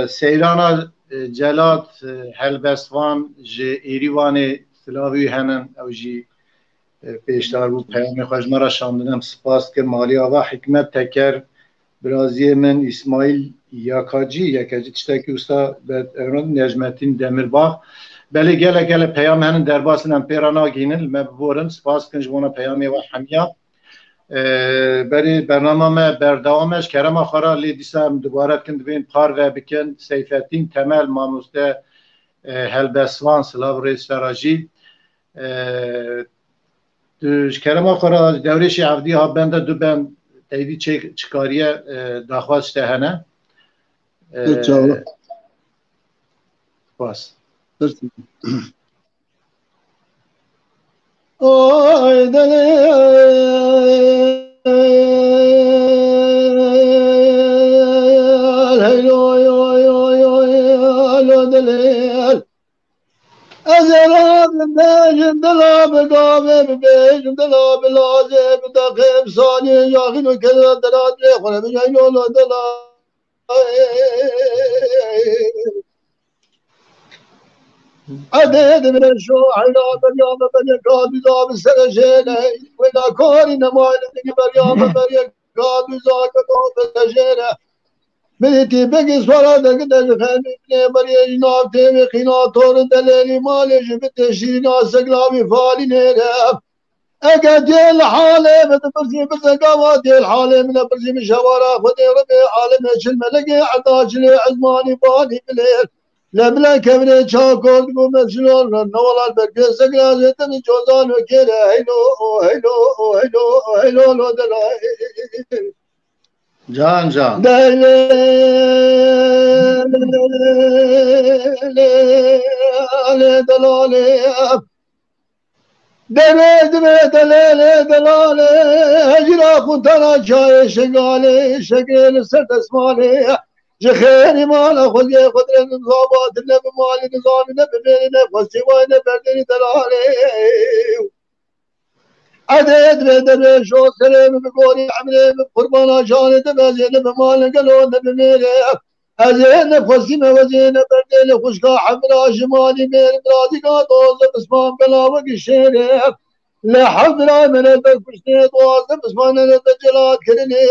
سیرانا جلات هلبسوان جی ایریوان سلاوی هنن او جی پیشتر بود پیامی خوش مرا شاندنم سپاس کر مالیا و حکمت تکر برازی من اسماعیل یاکاجی تشتکی استا به نجمتین دمیرباغ بله گله پیام هنن درباسنم پیرانا گینن مبورن سپاس کنج بونا پیامی و حمیا بری برنامه بردوامش کرم آخرا لی دیسم دوباره کند بین پار و بکن سیفتین تمل ماموسته هلبسوان سلاو رئیس فراجی کرم آخرا دورش عبدی ها بنده دو بند تایدی چکاریه داخواست هنه باس Oy deli hey oy alo deli Azerabim bejim delabim davim bejim delabim lazim takım sani yakin o kere deladre khone bejim alo deli عدد من الشوحنا بريام بريكاد بزاب السرجينة ولا كوري نمايل دقي بريام بريكاد بزاك طوف السرجينة بيتي بقي صورة دقنا خاني بني بريج ناب تيمي خينا طور دلالي مالي جبت شينا سقلابي فالي نيرا اقا ديال حالي بتبرزي بزقاوة ديال حالي من برزي من شوارع خدي ربي عالم شلمة لقي عطاش لي عزماني باني بليل لبلا كبري چاكور بو مسلون نوالال بركز غازتن جوزان وكيل هيلو لو دلاي جان دلالي دلالي هجرا خطنا جاي شغالي شغل سرد اسمالي جخيري مالا خذي خضر النظامات النبي مالي نظام النبي بيني نفسي وين بردني دلالي عدد بدر شو سلام بقولي عملي بقربان جاني تبازين بمال قالوا نبي ميري ازين نفسي ما وزين بردني خشكا حمرا شمالي مير برادي قاطوز بسمان بلا وقي شيري لا حضر من البكشتي طواز بسمان الدجلات كرني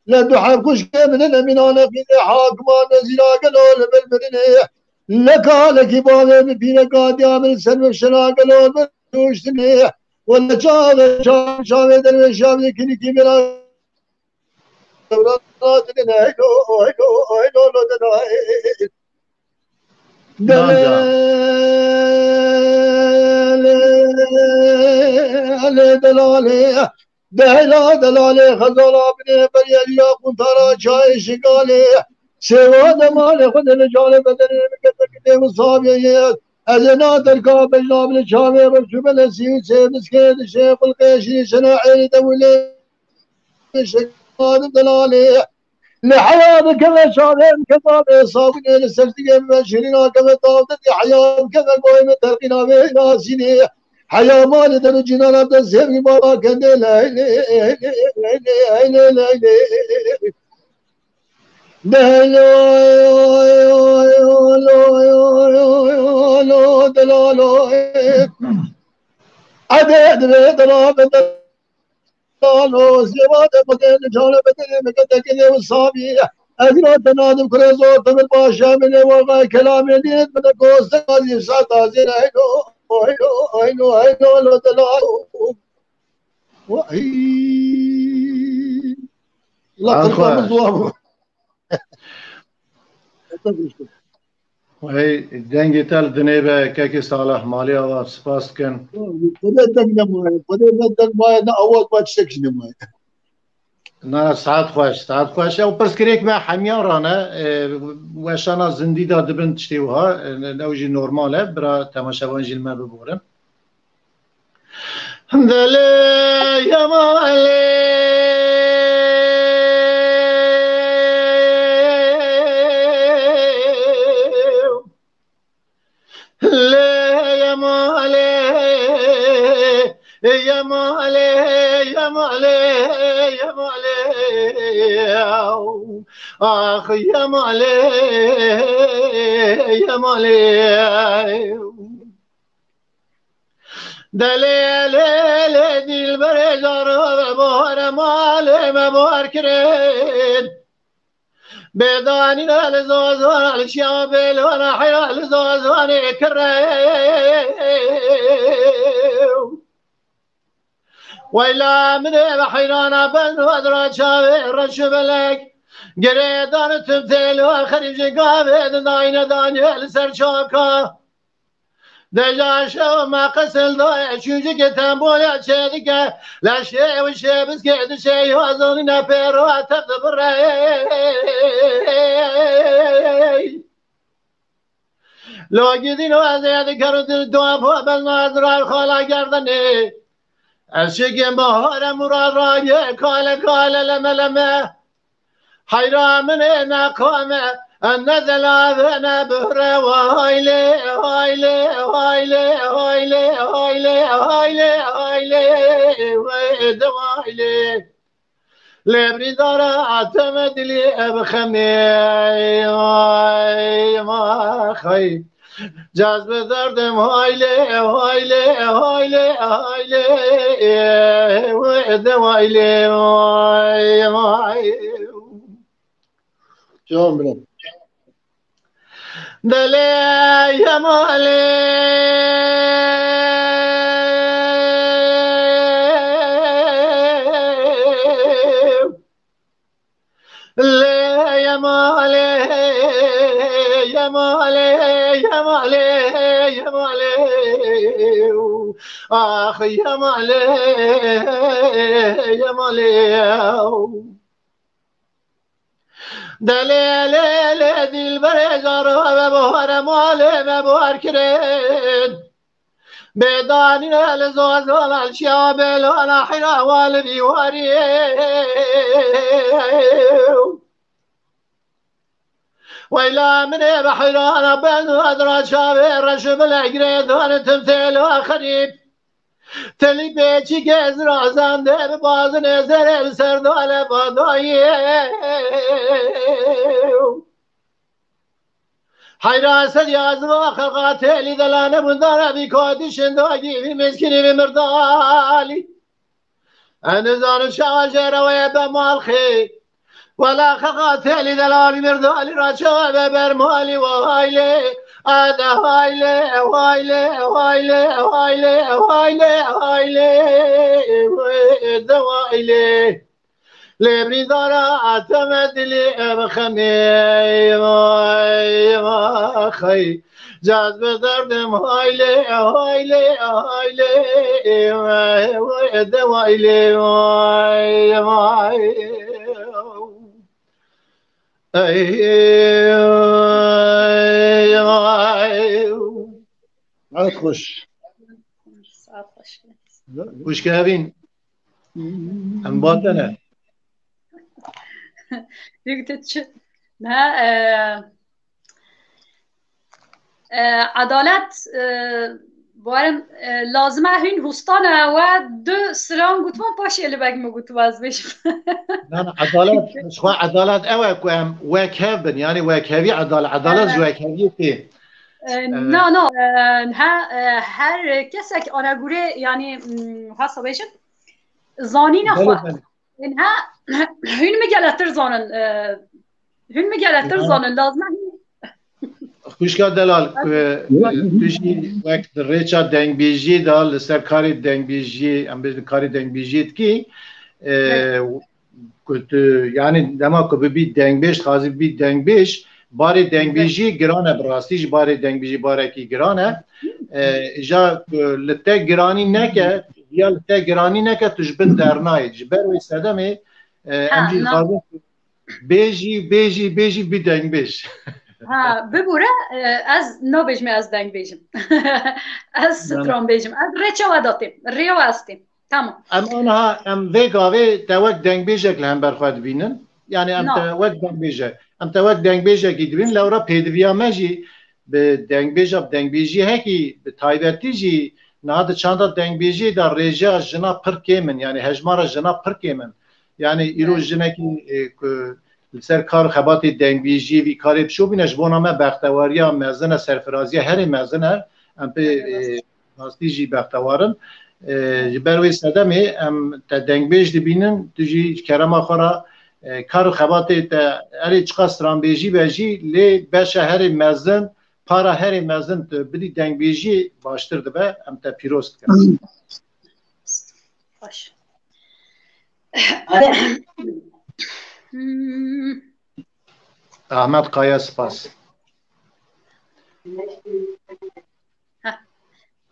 لا دحر كشك من الأمينان في حاكمان نزيلا قلول بالمدنة لك على كبار بفينا قاديا من سنو شنا قلول بالوشتني ولا شاوي در شاوي كني كبيرا دلالي دلالي خزالا بني برياليا كنتارا شاي شقالي سوا دمالي خد الجالي بدن مكتك دي مصابيات أزنا تركا بجناب الشامي برشوب الاسيو سيبس كيد الشيخ القيشي سناعي دولي شقال دلالي لحياة كذا شارين كذا صابني لسرتي مبشرين كذا طاوتي حياة كذا قويمة تلقينا بينا سيني حياة مال درجنا نبدا سيري بابا كندي لا قالوا زياد بدل جال بدل مكتك وصابي أجرا تنادم كرزو تمر باشا من وقع كلام يديد من قوس قاضي ساتا زين هينو لو تلالو وهي لا تلقى مزوام وهي دنگی تل دنیبه که صالح مالی آواز سپاس کن بدل ما أول ما تشتكي نماي نه ساعت خوش او پرسکریک ما حمیان رانه وشانا زندی دا دبن تشتیوها نوجی نورماله برا تماشاوان جیل ما ببورن دلی یمالی آخ یا مالی دلیل دل بر جارو بار مال مبار کرد بدانی نال زوزان شیابل و نحیال زوزان کرد ویلا من بحیرانا بند و ادرا چاوی رشبلک گریدان تبتیل و خریج قابد ناین دانیل سرچاکا دجا شو ما قسل دای چوجی که تنبولی چیدی که لشه و شبز که دشه یوازونی نپیر و تبد برای لوگیدین و ازیادی کرد دو پا بزناد رای خالا گردنی اشکیم بهار مراد رای کال لمه حیرامن نقامه نزل انا بهره ويلي لبري دارا عتم دلي بخمي ما خي جذب دردم هايلي ويلي جام بلاد دلي يا مالي يا مالي آخ يا مالي دلیل دل بر جارو و بهار مال مبار کرد بدانی لزوزان الشابل و نحر والدی واری ویلا من بحیران بند و ادرا شابه رشب الاگریدان تمثیل و خریب تلی بیچی گز رازنده به باز نظر بسردال بادایی حیراست یازم و خلقات تلی دلانه بندانه بی کادی شنداگی بی مسکنی بی مردالی انزان شواجه روی بمال خی ولا خلقات تلی دلانی مردالی را شوه برمالی و هایلی أنا هايلي هايلي هايلي هايلي هايلي هايلي دوايلي لبري دارا اعتمد لي بخمي ما خي جاز بدردم هايلي هايلي هايلي دوايلي عاد خوش وش كابين ام باطنه عدالت بارم لازمه هین هستانه و دو سران گوتوان پاشه لبگ مگوتو از بشم نه عدالت شو عدالت اوه ام وكهبن يعني وكهبي عدالت جو وكهبي في نه هر کسی که آنها گوره یعنی حسا بشم زانی نخواه اینها هین میگلتر زانن هین میگلتر زانن لازمه خوشگاه دلال توشی وقت ریچا دنگ بیجی دال سر کاری دنگ بیجی ام بیش کاری دنگ بیجید کی کت یعنی دما کو بی دنگ بیش خازی بی دنگ بیش باری دنگ بیجی گرانه براستیش باری دنگ بیجی باره کی گرانه جا لته گرانی نکه یا لته گرانی نکه تجبن درنای جبر و سدمه امجی خازی بیجی بی دنگ بیش ها ببوره از نو بجم از دنگ بجم از ستران بجم از ریچا و داتیم ریو هستیم تمام آنها ویگاوی توک دنگ بیجک لهم برخواد بینن یعنی توک دنگ بیجه توک دنگ بیجه کی دوین لورا پیدویا مجی به دنگ بیجه دنگ بیجی هکی به تایبتی جی نهاد چند دنگ بیجی در رجا جنا پر کمن یعنی هجمار جنا پر کمن یعنی ایرو جنا کی سر کار خبات دنگ بیجی وی کاری بشو بینش بونامه بختواریا مزن سرفرازی هر مزن ام به واسطی جی بختوارن بروی صدمه ام تا دنگ بیج دبینن تجی کرم آخرا کار خبات تا اری چقا سران بیجی بیجی لی بشه هر مزن پارا هر مزن بدی دنگ بیجی باشتر دبه ام تا پیروست کرد باش احمد قایا سپاس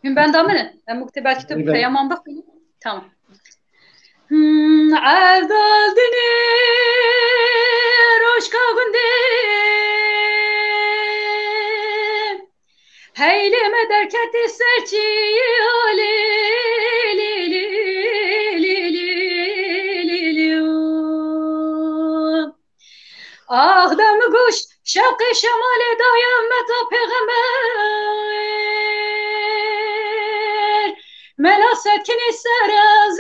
من بندامنه مكتبات كتب پیامان بخونی تمام عدال دنی روشکا گنده هیلی مدرکتی سرچی آخ دم گوش شوق شمال دایم متا پیغمبر ملاست کنی سر از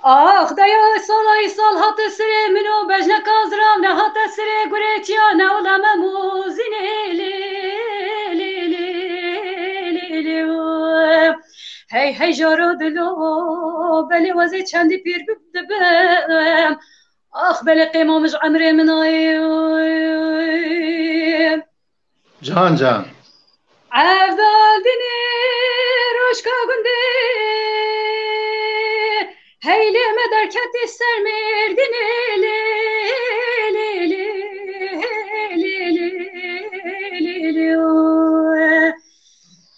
آخ دایا سال هات سر منو بجنک آزرام نه هات سر گریتیا نه علم موزینه هی جارو دلو بلی وزی چندی پیر ببدبم آخ بلی قیمامش عمره منای جان عفدال دینی روشکا گنده هیلی مدرکتی سر مردینی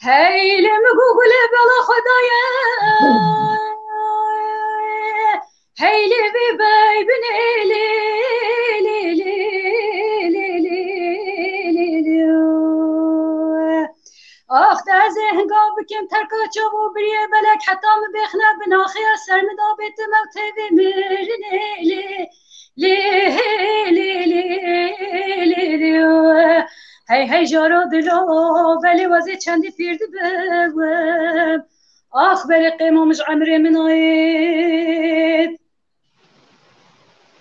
هیلی مگوگل بلا خدایا هیلی بی بای بنیلی آخ در ذهنگاه بکم ترکا چابو بریه بلک حتی مبخنه بناخی سر مدابت موتوی مرنه هی جارو دلو بلی وزی چندی پیرد بوم آخ بلی قیمامش عمر من آید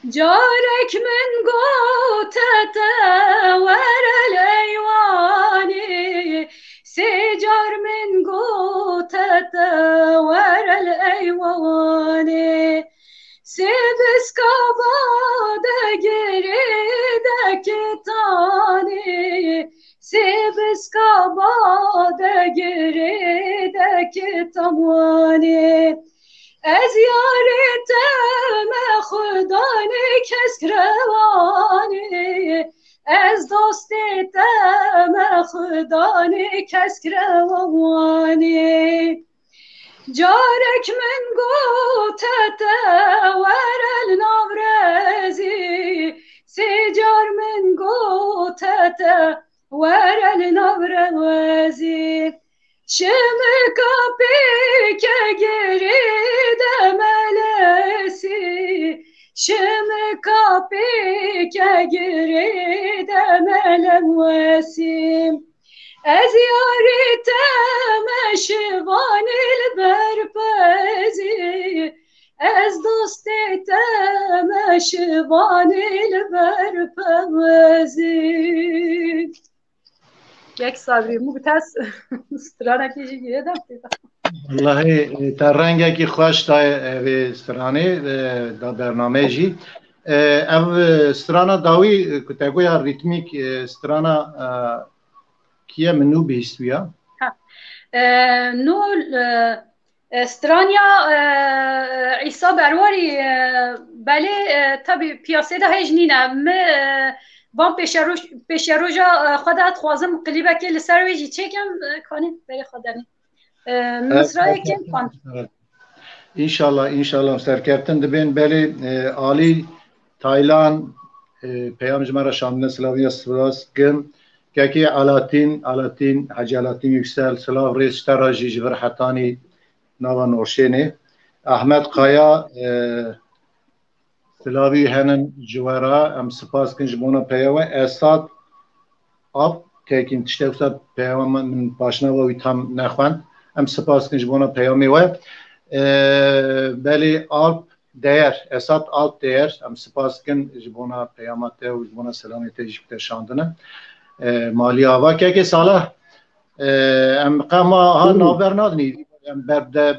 جارك من قوتة ورا الأيواني سجار من قوتة ورا الأيواني Sebiskaba de gerideki tani Sebiskaba de gerideki tamani Ez yareteme khudani keskrevani Ez dosteteme khudani keskrevani Carek min gotete verel navrezi Secar min gotete verel navrezi Şemi kapı ke geride melesi Şemi kapı ke geride melesi Ez yariteme şivanil berpezi Ez dosteteme şivanil berpezi یک صبری مو بتاس استرانه کیجی گیره دم والله تا رنگه کی خوش تا وی استرانه دا برنامه جی او استرانا داوی کتگویا ریتمیک استرانا کیه منو بیستویا نو استرانیا عیسی برواری بله طبی پیاسه ده هجنینه وان پیش روژا خودت خوازم قلیبه که لسر ویجی چکم کنیم بری خودنی مصرای کم کن İnşallah serkeftin dibin beli Ali Taylan peyamcı mara Şam'da Slavya Sivas gın keki Alatin Hacı Alatin Yüksel Slav Reis Taraji Jver Hatani Navan Orşeni Ahmet Kaya Slavi henin civara em spas kinj bona peyava Esad ab tekin tiştevsa peyava min başına ve tam nexwan em spas kinj bona peyami ve beli Alp değer Esad Alp değer em spas kin jibona peyamate ve jibona selamete jikte şandına mali ava keke salah em qama ha naber nadni em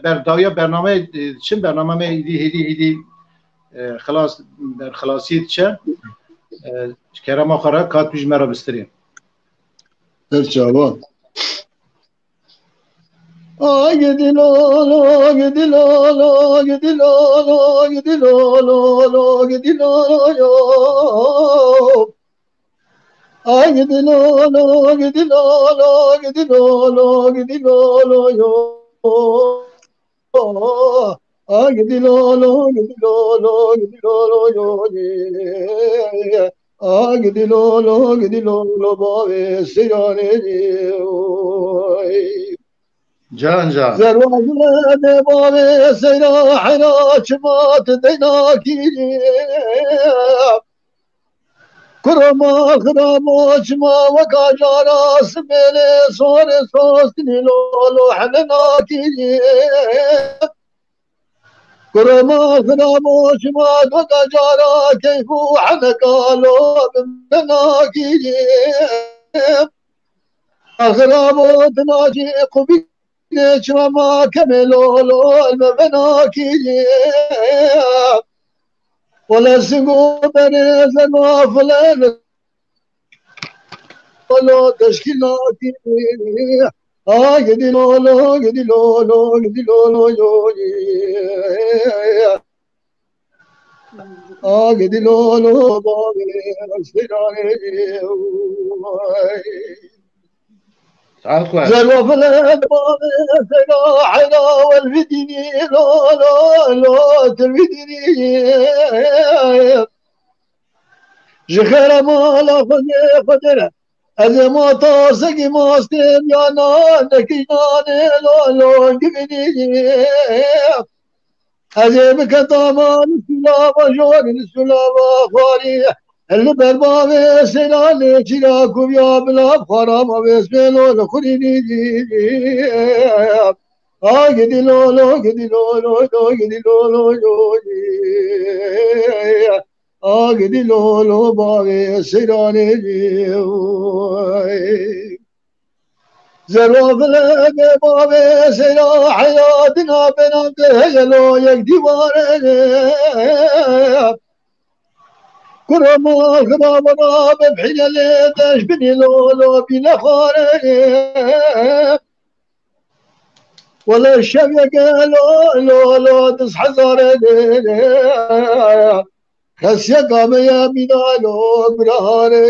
berdaya bername çim bername hidi خلاص در خلاصیت چه کرم آخره کات پیش مرا بستریم در چابان آگه دیلالا آگه دیلالا آگه دیلالا آگه دیلالا آگه دیلالا آگه دیلالا آگه دیلالا آگه دیلالا آگه دیلالا Agdilolo, agdilolo, agdilolo, agdilolo, agdilolo, bave seyane can zervazle bave seyahına çımat denaki kurama açma ve kajara smele sore sosnilolo hanaki كرما خرامو شماد وقجارا كيفو حنقالو بمناكي خرامو تناجي قبي شمما كملولو المبناكي ولا سنقو بريز الوافلين ولو تشكيلاتي gidilolo gidilolo gidilolo yoyi gidilolo babe sirane زلوفل babe سراحنا والفدني لا لا لا تلفدني جخير ما لا خدر از ما تاسگی ماستیم یا نانکی نانه لالون گبینی از بکتامان سلاما جوان سلاما خواری اللي برباب سلالي چراكم يا بلا خرام بسملو لخريني گدی لولو گدی لولو گدی لولو گدی لولو باغ سرانه زرافل باب سلا حياتنا بناته يلو يك ديواره كرما خرابنا ببحين اللي بني لولو بلا خاره ولا الشبك لولو تصحى زاره خسيا قام يا بنالو برهاره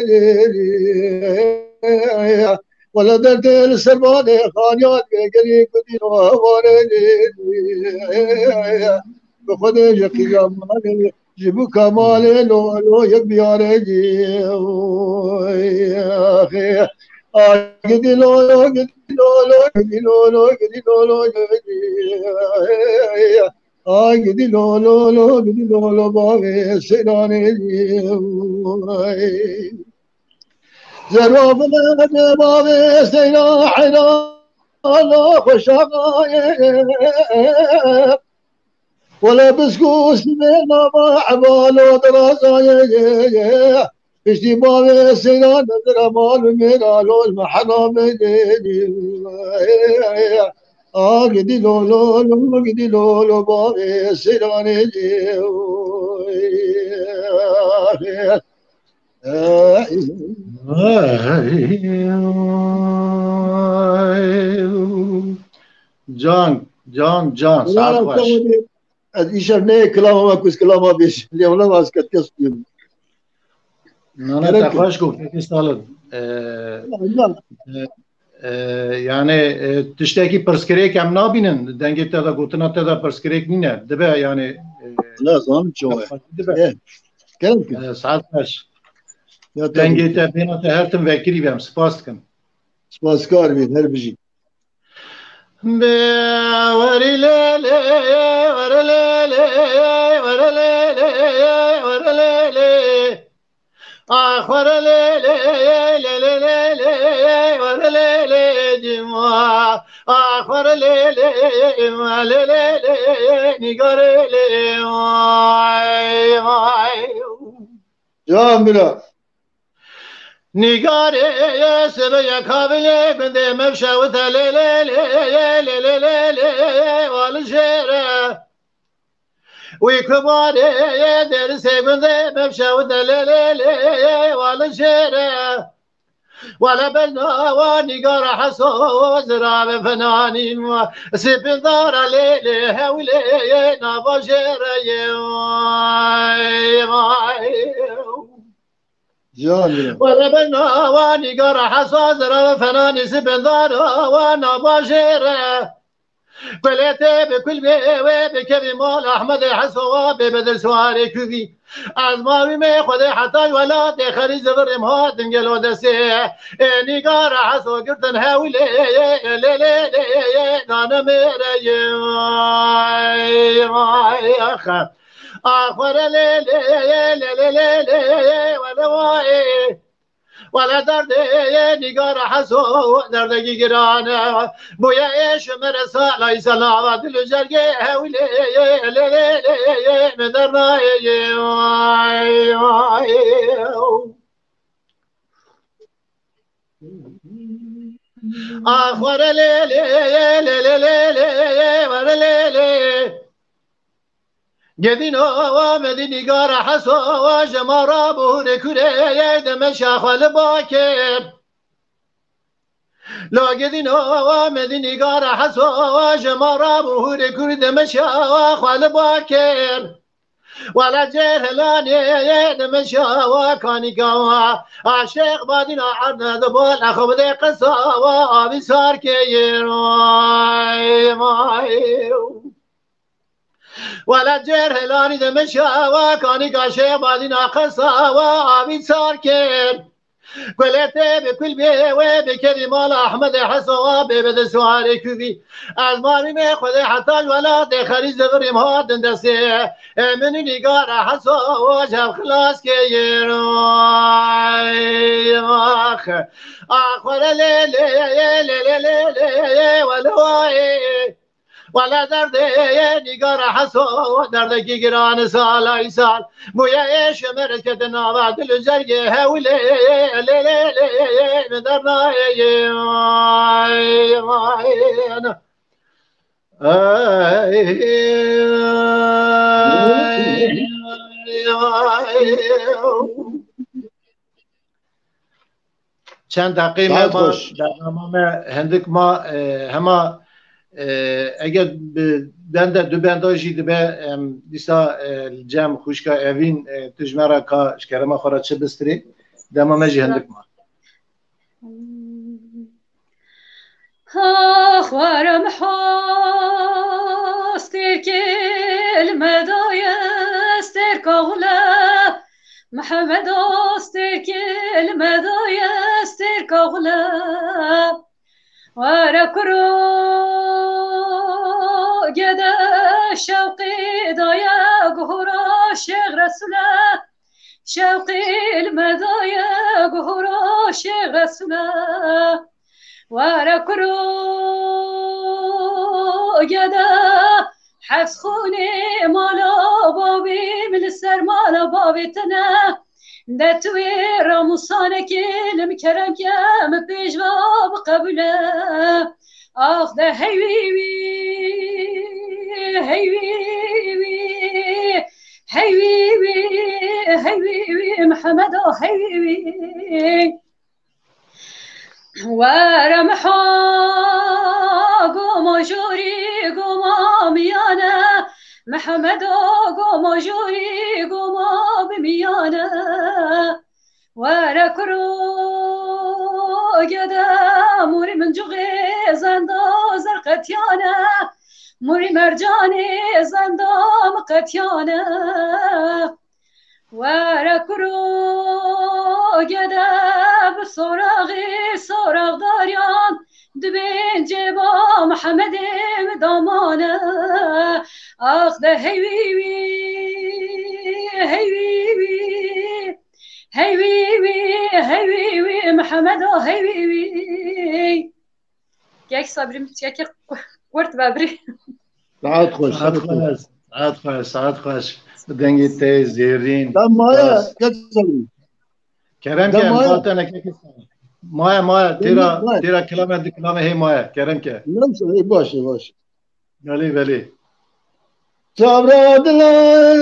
ولا درد السربان خانيات قلي قدي واره بخد يقيا مال جبو كمال لو لو يبياره اخي قدي لو لو قدي لو لو قدي لو لو قدي لو لو قدي لو لو لو قدي لو لو باغي سناني زرافنا باب سينا حنا الله خشاقايا ولا بسكوس بينا ما عبالو دراسايا بشتي باب سينا نظر مال ميرالو المحرم قدي لو لو لو قدي لو لو باب سينا جان ساعت باش از ایشار نه کلام ما کس کلام بیش لیولا واس کتیس بیون نه تخواش گفت که سال yani tişteki perskerek em nabinin dengê te da gotina te da perskerek nîne dibe yani la zan çoğu dibe saat baş dengê te bêna te her tim vekirî bem spas dikim spaskar bî her bijî Can bira نگاره سبه کابله بنده مفشاوت لی لی لی لی لی لی لی والجره وی کباره درس بنده مفشاوت لی لی لی والجره ولا بلنا ونقار حصو زراب فناني سيبن دار ليلي هولي نبجر ولا بلنا ونقار حصو زراب فناني سيبن دار ونبجر قلت بكل بي بكبي مال احمد حسوا ببدل سواري كوبي از ماوی می خود حتی ولاد خری زبر ما دنگلو دسته نگار حسو گردن هولی لی لی لی نان میره آخر لی لی لی لی لی ولوای ولا درد نگار حسو دردگی گرانه بویا ایش مرسا لای سلامت لجرگه هولی لی مدرنای آخر لی لی لی لی لی لی لی گدین آمدی نگار حسو و جمارا بونه کره دمشا خال باکر لا گدین آمدی نگار حسو و جمارا بونه کره دمشا خال باکر ولا جهلاني دمشا وكاني قوا عاشق بادنا عرنا دبول أخو بدي قصة وابي صار كير ولا جهلاني دمشا وكاني عاشق بادنا قصة وابي صار كير قلت بكل بي وبكذي مال احمد حسوا ببد سواري كوبي الماري ما خذ حتى الولاد خريج زغري مهاد دسي من نقار حسوا وجه خلاص كير اخ اخر ليل ولواي ولا درد نگار حسو دردکی گران سال ای سال بویا ایش مرکت ناوا دل زرگه هوله لی لی لی درنای چند دقیقه ما در نامه هندک ما همه اگر بنده دو بنداجی دبه دیسا جمع خوشکا اوین تجمرا کا شکرما خورا چه بستری دمامه جی هندک ما خوارم حاستر كلمة دايستر كغلا محمد استر كلمة دايستر كغلا وركرو جدا شوقي دايا قهرا شيخ رسولا شوقي المدايا قهرا شيخ رسولا وركرو جدا حفظ خوني مالا بابي من السر مالا بابي تنا دتوي راموسانك المكرم كام بيجواب قبله آخ ده هيوي هيوي هيوي هيوي محمد هيوي ورمحا قوم جوري قوم ميانا محمد قوم جوري قوم بميانا وركرو جدا موري من جغي زندا زرقتيانا موري مرجاني زندا مقتيانا وركرو جدا بصراغي صراغ داريان دبين جيبا محمد مدامانا آخ ده هيوي هيوي هيوي هيوي محمد هيوي ياك صبري ياك قرت بابري ساعت خوش ساعت خوش ساعت خوش دنگی تیز زیرین مایا یک صبری کرم که امکانتنه که مایا تیرا کلام هی مایا کرم که نمشه باشه باشه ولی ولی صبر دلان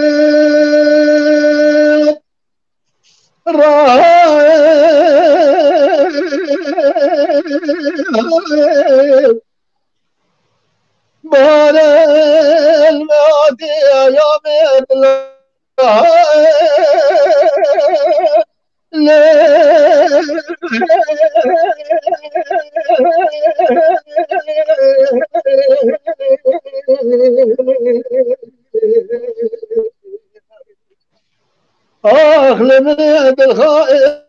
بار المعادي أيام آخ لمن الخائف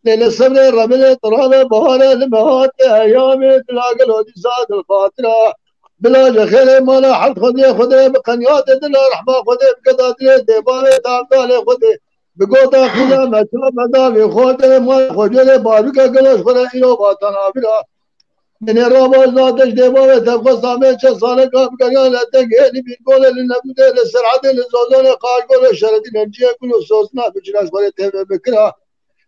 ليل الصبر رمل طرابة بهار المهات أيام تلاقى الودي زاد الخاطرة بلا جخيل مالا حد خذي بقنيات دل رحمة خذي بقضاء دل ديبالي تعبدالي خذي بقوطا خذي مشروع مدامي خذي ما خذي بارك قلوش خذي إلو باتنا بلا من الرابط ناتش ديبالي تبقى سامي چه سالة قاب قريان لتك هيني بيقول للنبي للسرعة للزوزان قاج قول الشردين انجيه كلو سوسنا بجناش خذي تهمي بكرا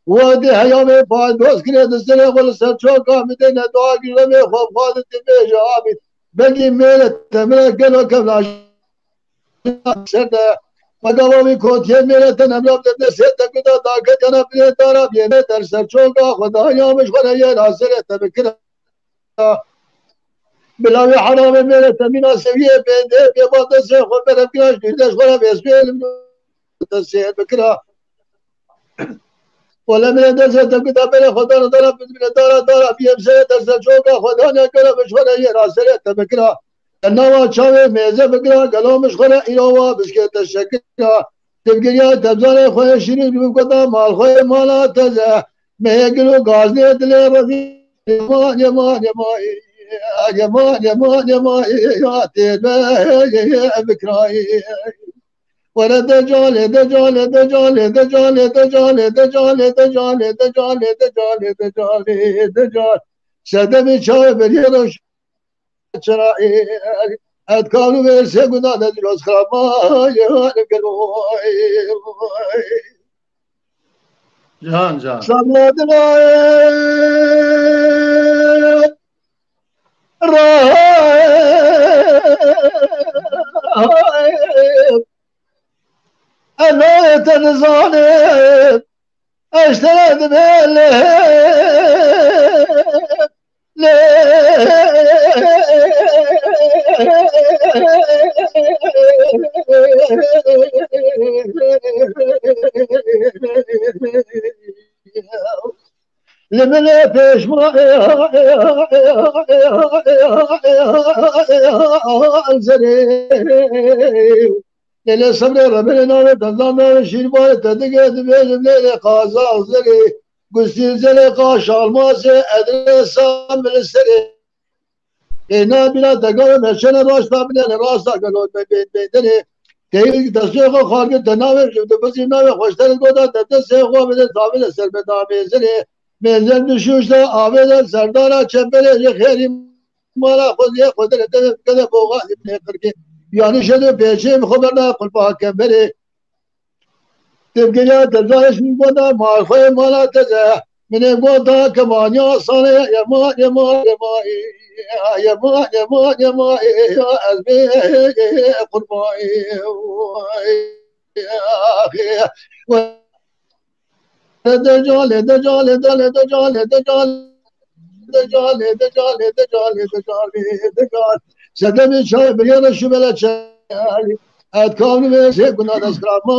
وادي حيامي فايد بوس كريا دستري قول سرچوكا مدينة دعا قلمي خواب خادت بيجا آمين بقي ميلة تمرا قلو كبلاش سرده مقاومي كوتيه ميلة تنمرا بدنا سيدة قدا داكت جانا بلي دارا بيني در سرچوكا خدا يامش خدا ينا سرية بكرا بلاوي حرام ميلة تمينا سوية بينده بيبا دسي خود برم كلاش بيردش خدا بيسبيل دسي بكرا ولا من درس تقدر بين خدا ندارا من دارا بيمسه درس جوكا خدا نكره مشوره يراسله تبكرا النوا شاوي ميزه بكرا قالوا مشغله إلوا بسكت الشكرا تبقيا تبزانه خوي شيرين بقدا مال خوي مالا تزه ما يقولوا غازني دل رفي يمان يمان يمان يمان يمان يمان يا تبا بكراي ولا دجال دجال دجال دجال دجال دجال دجال دجال دجال دجال دجال سدم چای بریدش چرایی اد کانو برسه گنا دجال خرما یا نگلوی جان جان سلادنا راه أنا تنظالم أشترد لمن پیش ما Lele sabre rabele nave tazamre şirbar tedige dibel lele kaza zeli gustil zeli kaşalmase edre samre seri ena bila tagar meşene rasta bile rasta galo bedeni değil tasfiye kharge tanave şude bazı nave hoşlar goda tete sehva bile tabile serbeda bezeli menzel düşüşte aveda serdara çembere yerim mala khodiye khodre tete kede boğa ibne kırke yani şöyle peşim haberler kulpa kembere tebgaya tezahüş boda marfay mala teze mene boda kemanya sana yama yama yama yama yama yama azbe kurban dejal dejal dejal dejal dejal dejal dejal dejal dejal Sedemi çay bir yana şu bela çay et kavni ve şey günah eskrama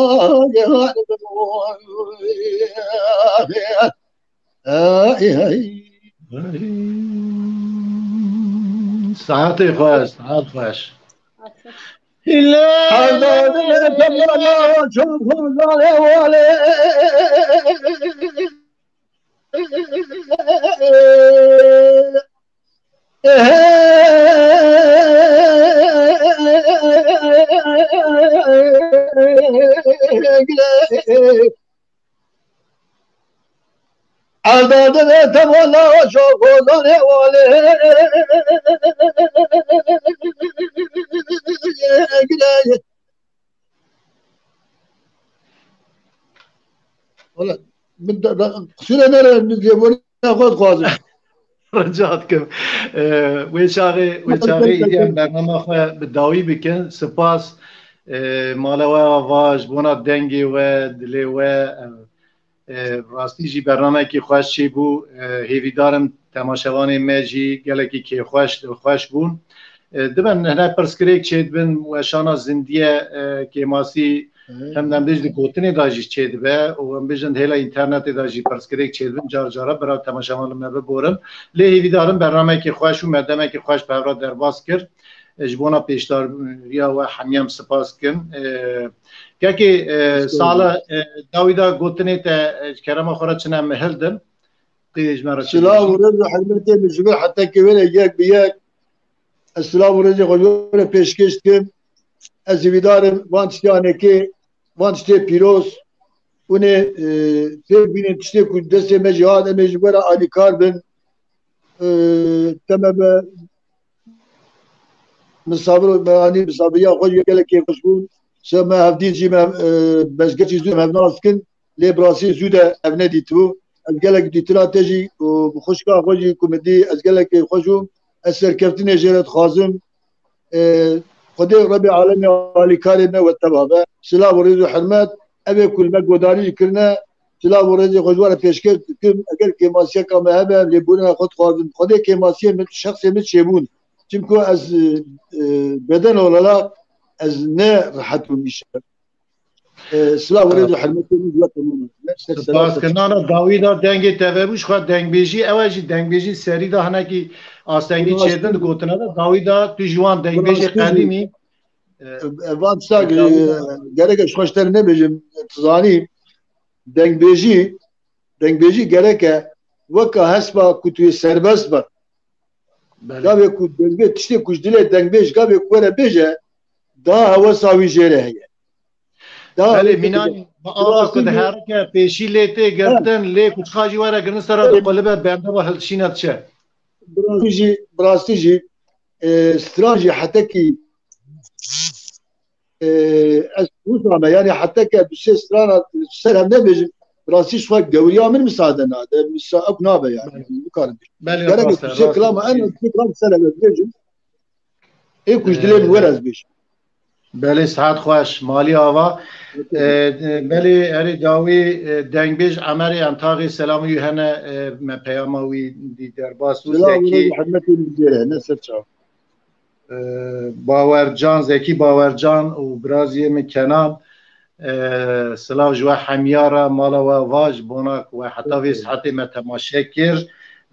ساعتي خوش ساعت خوش Aldırdı ve temola çok olan evale Valla süre nereye diye bunu kod koydum. رجعتكم وشاغي إيديان برنامج بداوي بكن سپاس مالوا واج بونا دنگي و دلي و راستی جی برنامه کی خوش چی بو هیویدارم تماشاوان مجی گلکی کی خوش بون دبن هنه پرسکریک چید بن و شانا زندیه که ماسی هم دمدج دی کوتنی داجی چید به و هم بجند هلا اینترنت داجی پرسکریک چید بن جار جارا برای تماشاوان مبه بورم لی هیویدارم برنامه کی خوش و مردمه کی خوش به درباس کرد جبونا پیشدار ریا و حمیم سپاس کن که سال داویدا گوتنی تا کرم خورد چنه مهلدن قیدش مرا سلام ورزق حلمتي مجبر حتى كبير ياك بياك السلام ورزق خجور پیشکش کم از ویدارم وانتشتیانه که وانتشتی پیروز اونه تیر بینه تشتی کود دسته مجهاد مجبور آلی کار بن تمام مصابر مانی مصابریا خود یکل که خوشبون سما هفدی جی ما بسگتی زود مبناس کن لیبراسی زود ابن دیتو از گلک دیترا تجی و خوشکا خوشی کمدی از گلک خوشم از سرکفتن جرات خازم خدای رب العالمین علی کارنا و تبابه سلام و رضا و حرمت ابي كل ما قداري كرنا سلام و رضا خوشواره پیشکش کم اگر که ماسیه کام همه لیبونه خود خواردن خدای که ماسیه من شخصی من چیبون چونکو از بدن ولا از نه راحت میشه سلام و رضا و حرمت سپاس کنانا داویدا دنگ تبوش خود دنگ بیجی اواجی دنگ بیجی سری دا هنه کی آستنگی چیدن گوتنا دا داویدا تو جوان دنگ بیجی قدیمی وان ساق gerek خوشتر نمیجم تزانی دنگ بیجی gerek وکا حسبا کتوی سربست بر گاوی کو دنگ تشتی کش دل دنگ بیج گاوی کوره بیجه دا هوا ساوی جره هی بله مینانی آقا که هر که پیشی لیته گرفتن لی کچخاجی واره گرن سر قلبه بنده و هلشینت چه براستیجی استراتژی حتی که از روزنامه یعنی حتی که دوسته استران سر هم نبیجم براستیش خواهد گوریا من مساعده ناده مساعده نابه یعنی بکارم بله گرگ دوسته کلام انا کلام سر هم بیجم ای کش دلیم ور از بیشم بله ساعت خوش مالی آوا بله هری داوی دنگ بیش عمری انتاقی سلام یوهنه پیاموی دیدر باسو زکی حدمتی دیره نصر چاو باورجان زکی باورجان و برازیه مکنان سلاو جوا حمیارا مالا و واج بوناک و حتی ویس حتی متماشه کر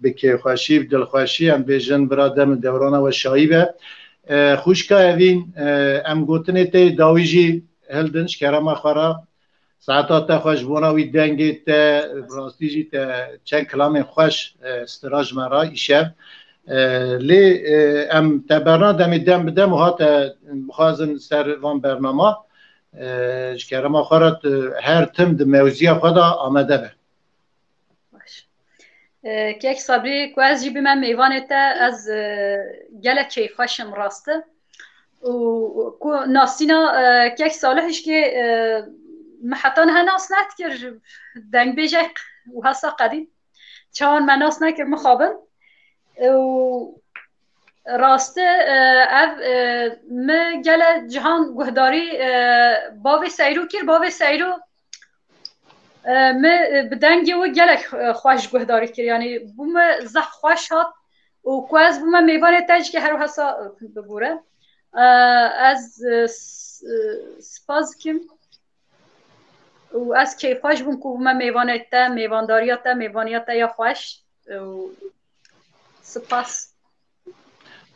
بکی خوشی دل خوشی ام بیجن برادم دورانه و شایبه خوشکا اوین ام گوتنه تی داویجی هلدنش کرما خورا ساعتات تا خوش بونا وی دنگی تا راستیجی تا چند کلام خوش استراج مرا ایشه لی ام تا برنامه دمی دم بدم و هات بخوازن سر وان برنامه کرما خورا هر تم د موضوع خدا آمده به که یک صبری که از جیب من میوانه از گله چی خوشم راسته و که ناسینا که یک سالهش که محتان هناس نت کر دنگ بیجه و هسا قدیم چون من ناس نکر مخابن و راسته اف م گله جهان گهداری باوی سیرو کر باوی سیرو ما بدنگی و گله خوش گهداری کر یعنی بوم زخ خوش هات و کوز بوم میوانه تاج که هر حسا ببوره از سپاز کم و از کیف خوش بوم که بوم میوانه تا میوانداریات تا میوانیات یا خوش سپاس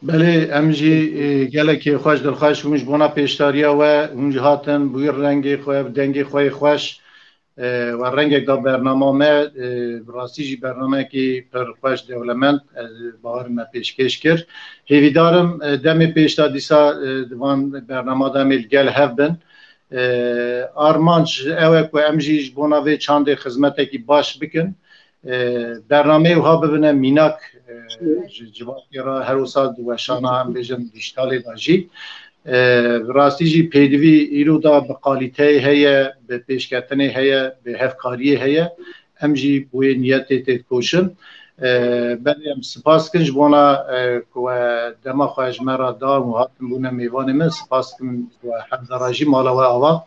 بله امجی گله که خوش دل خوش بومش بونا پیشتاریا و اونجا هاتن بوی رنگی خواه دنگی خواه خوش و رنگ دا برنامه ما راستی برنامه که پر خوش دولمند باور ما پیشکش کرد هیویدارم دم پیش تا دیسا دوان برنامه دمیل گل هفبن آرمانج اوه که امجیش بوناوی چانده خدمته که باش بکن برنامه ها ببینه میناک جوابی را هر وسط و شانه هم بیجن دیجیتالی داجی راستی جی پیدوی ایرو دا به قالیته هیا به پیشکتنه هیا به هفکاری هیا امجی بوی نیت تیت کوشن بله ام سپاس کنج بونا که دما خواهج مرا دا محاتم بونه میوان من سپاس کنج و حمدراجی مالا و آوا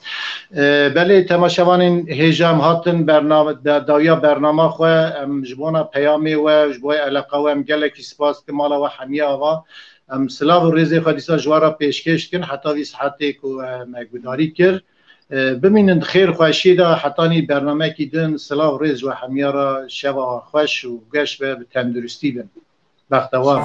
بله تماشوان هیجام هاتن برنامه داویا برنامه خواه ام جبونا پیامی و جبوی علاقه و ام گله کی سپاس که مالا و حمیه آوا ام سلاو و ریزی خودیسا جوارا پیشکش کن حتی وی صحتی که مگوداری کرد ببینند خیر خوشی دا حتی برنامه کی دن سلاو ریز و حمیارا شوا خوش و گش به تندرستی بن بختوار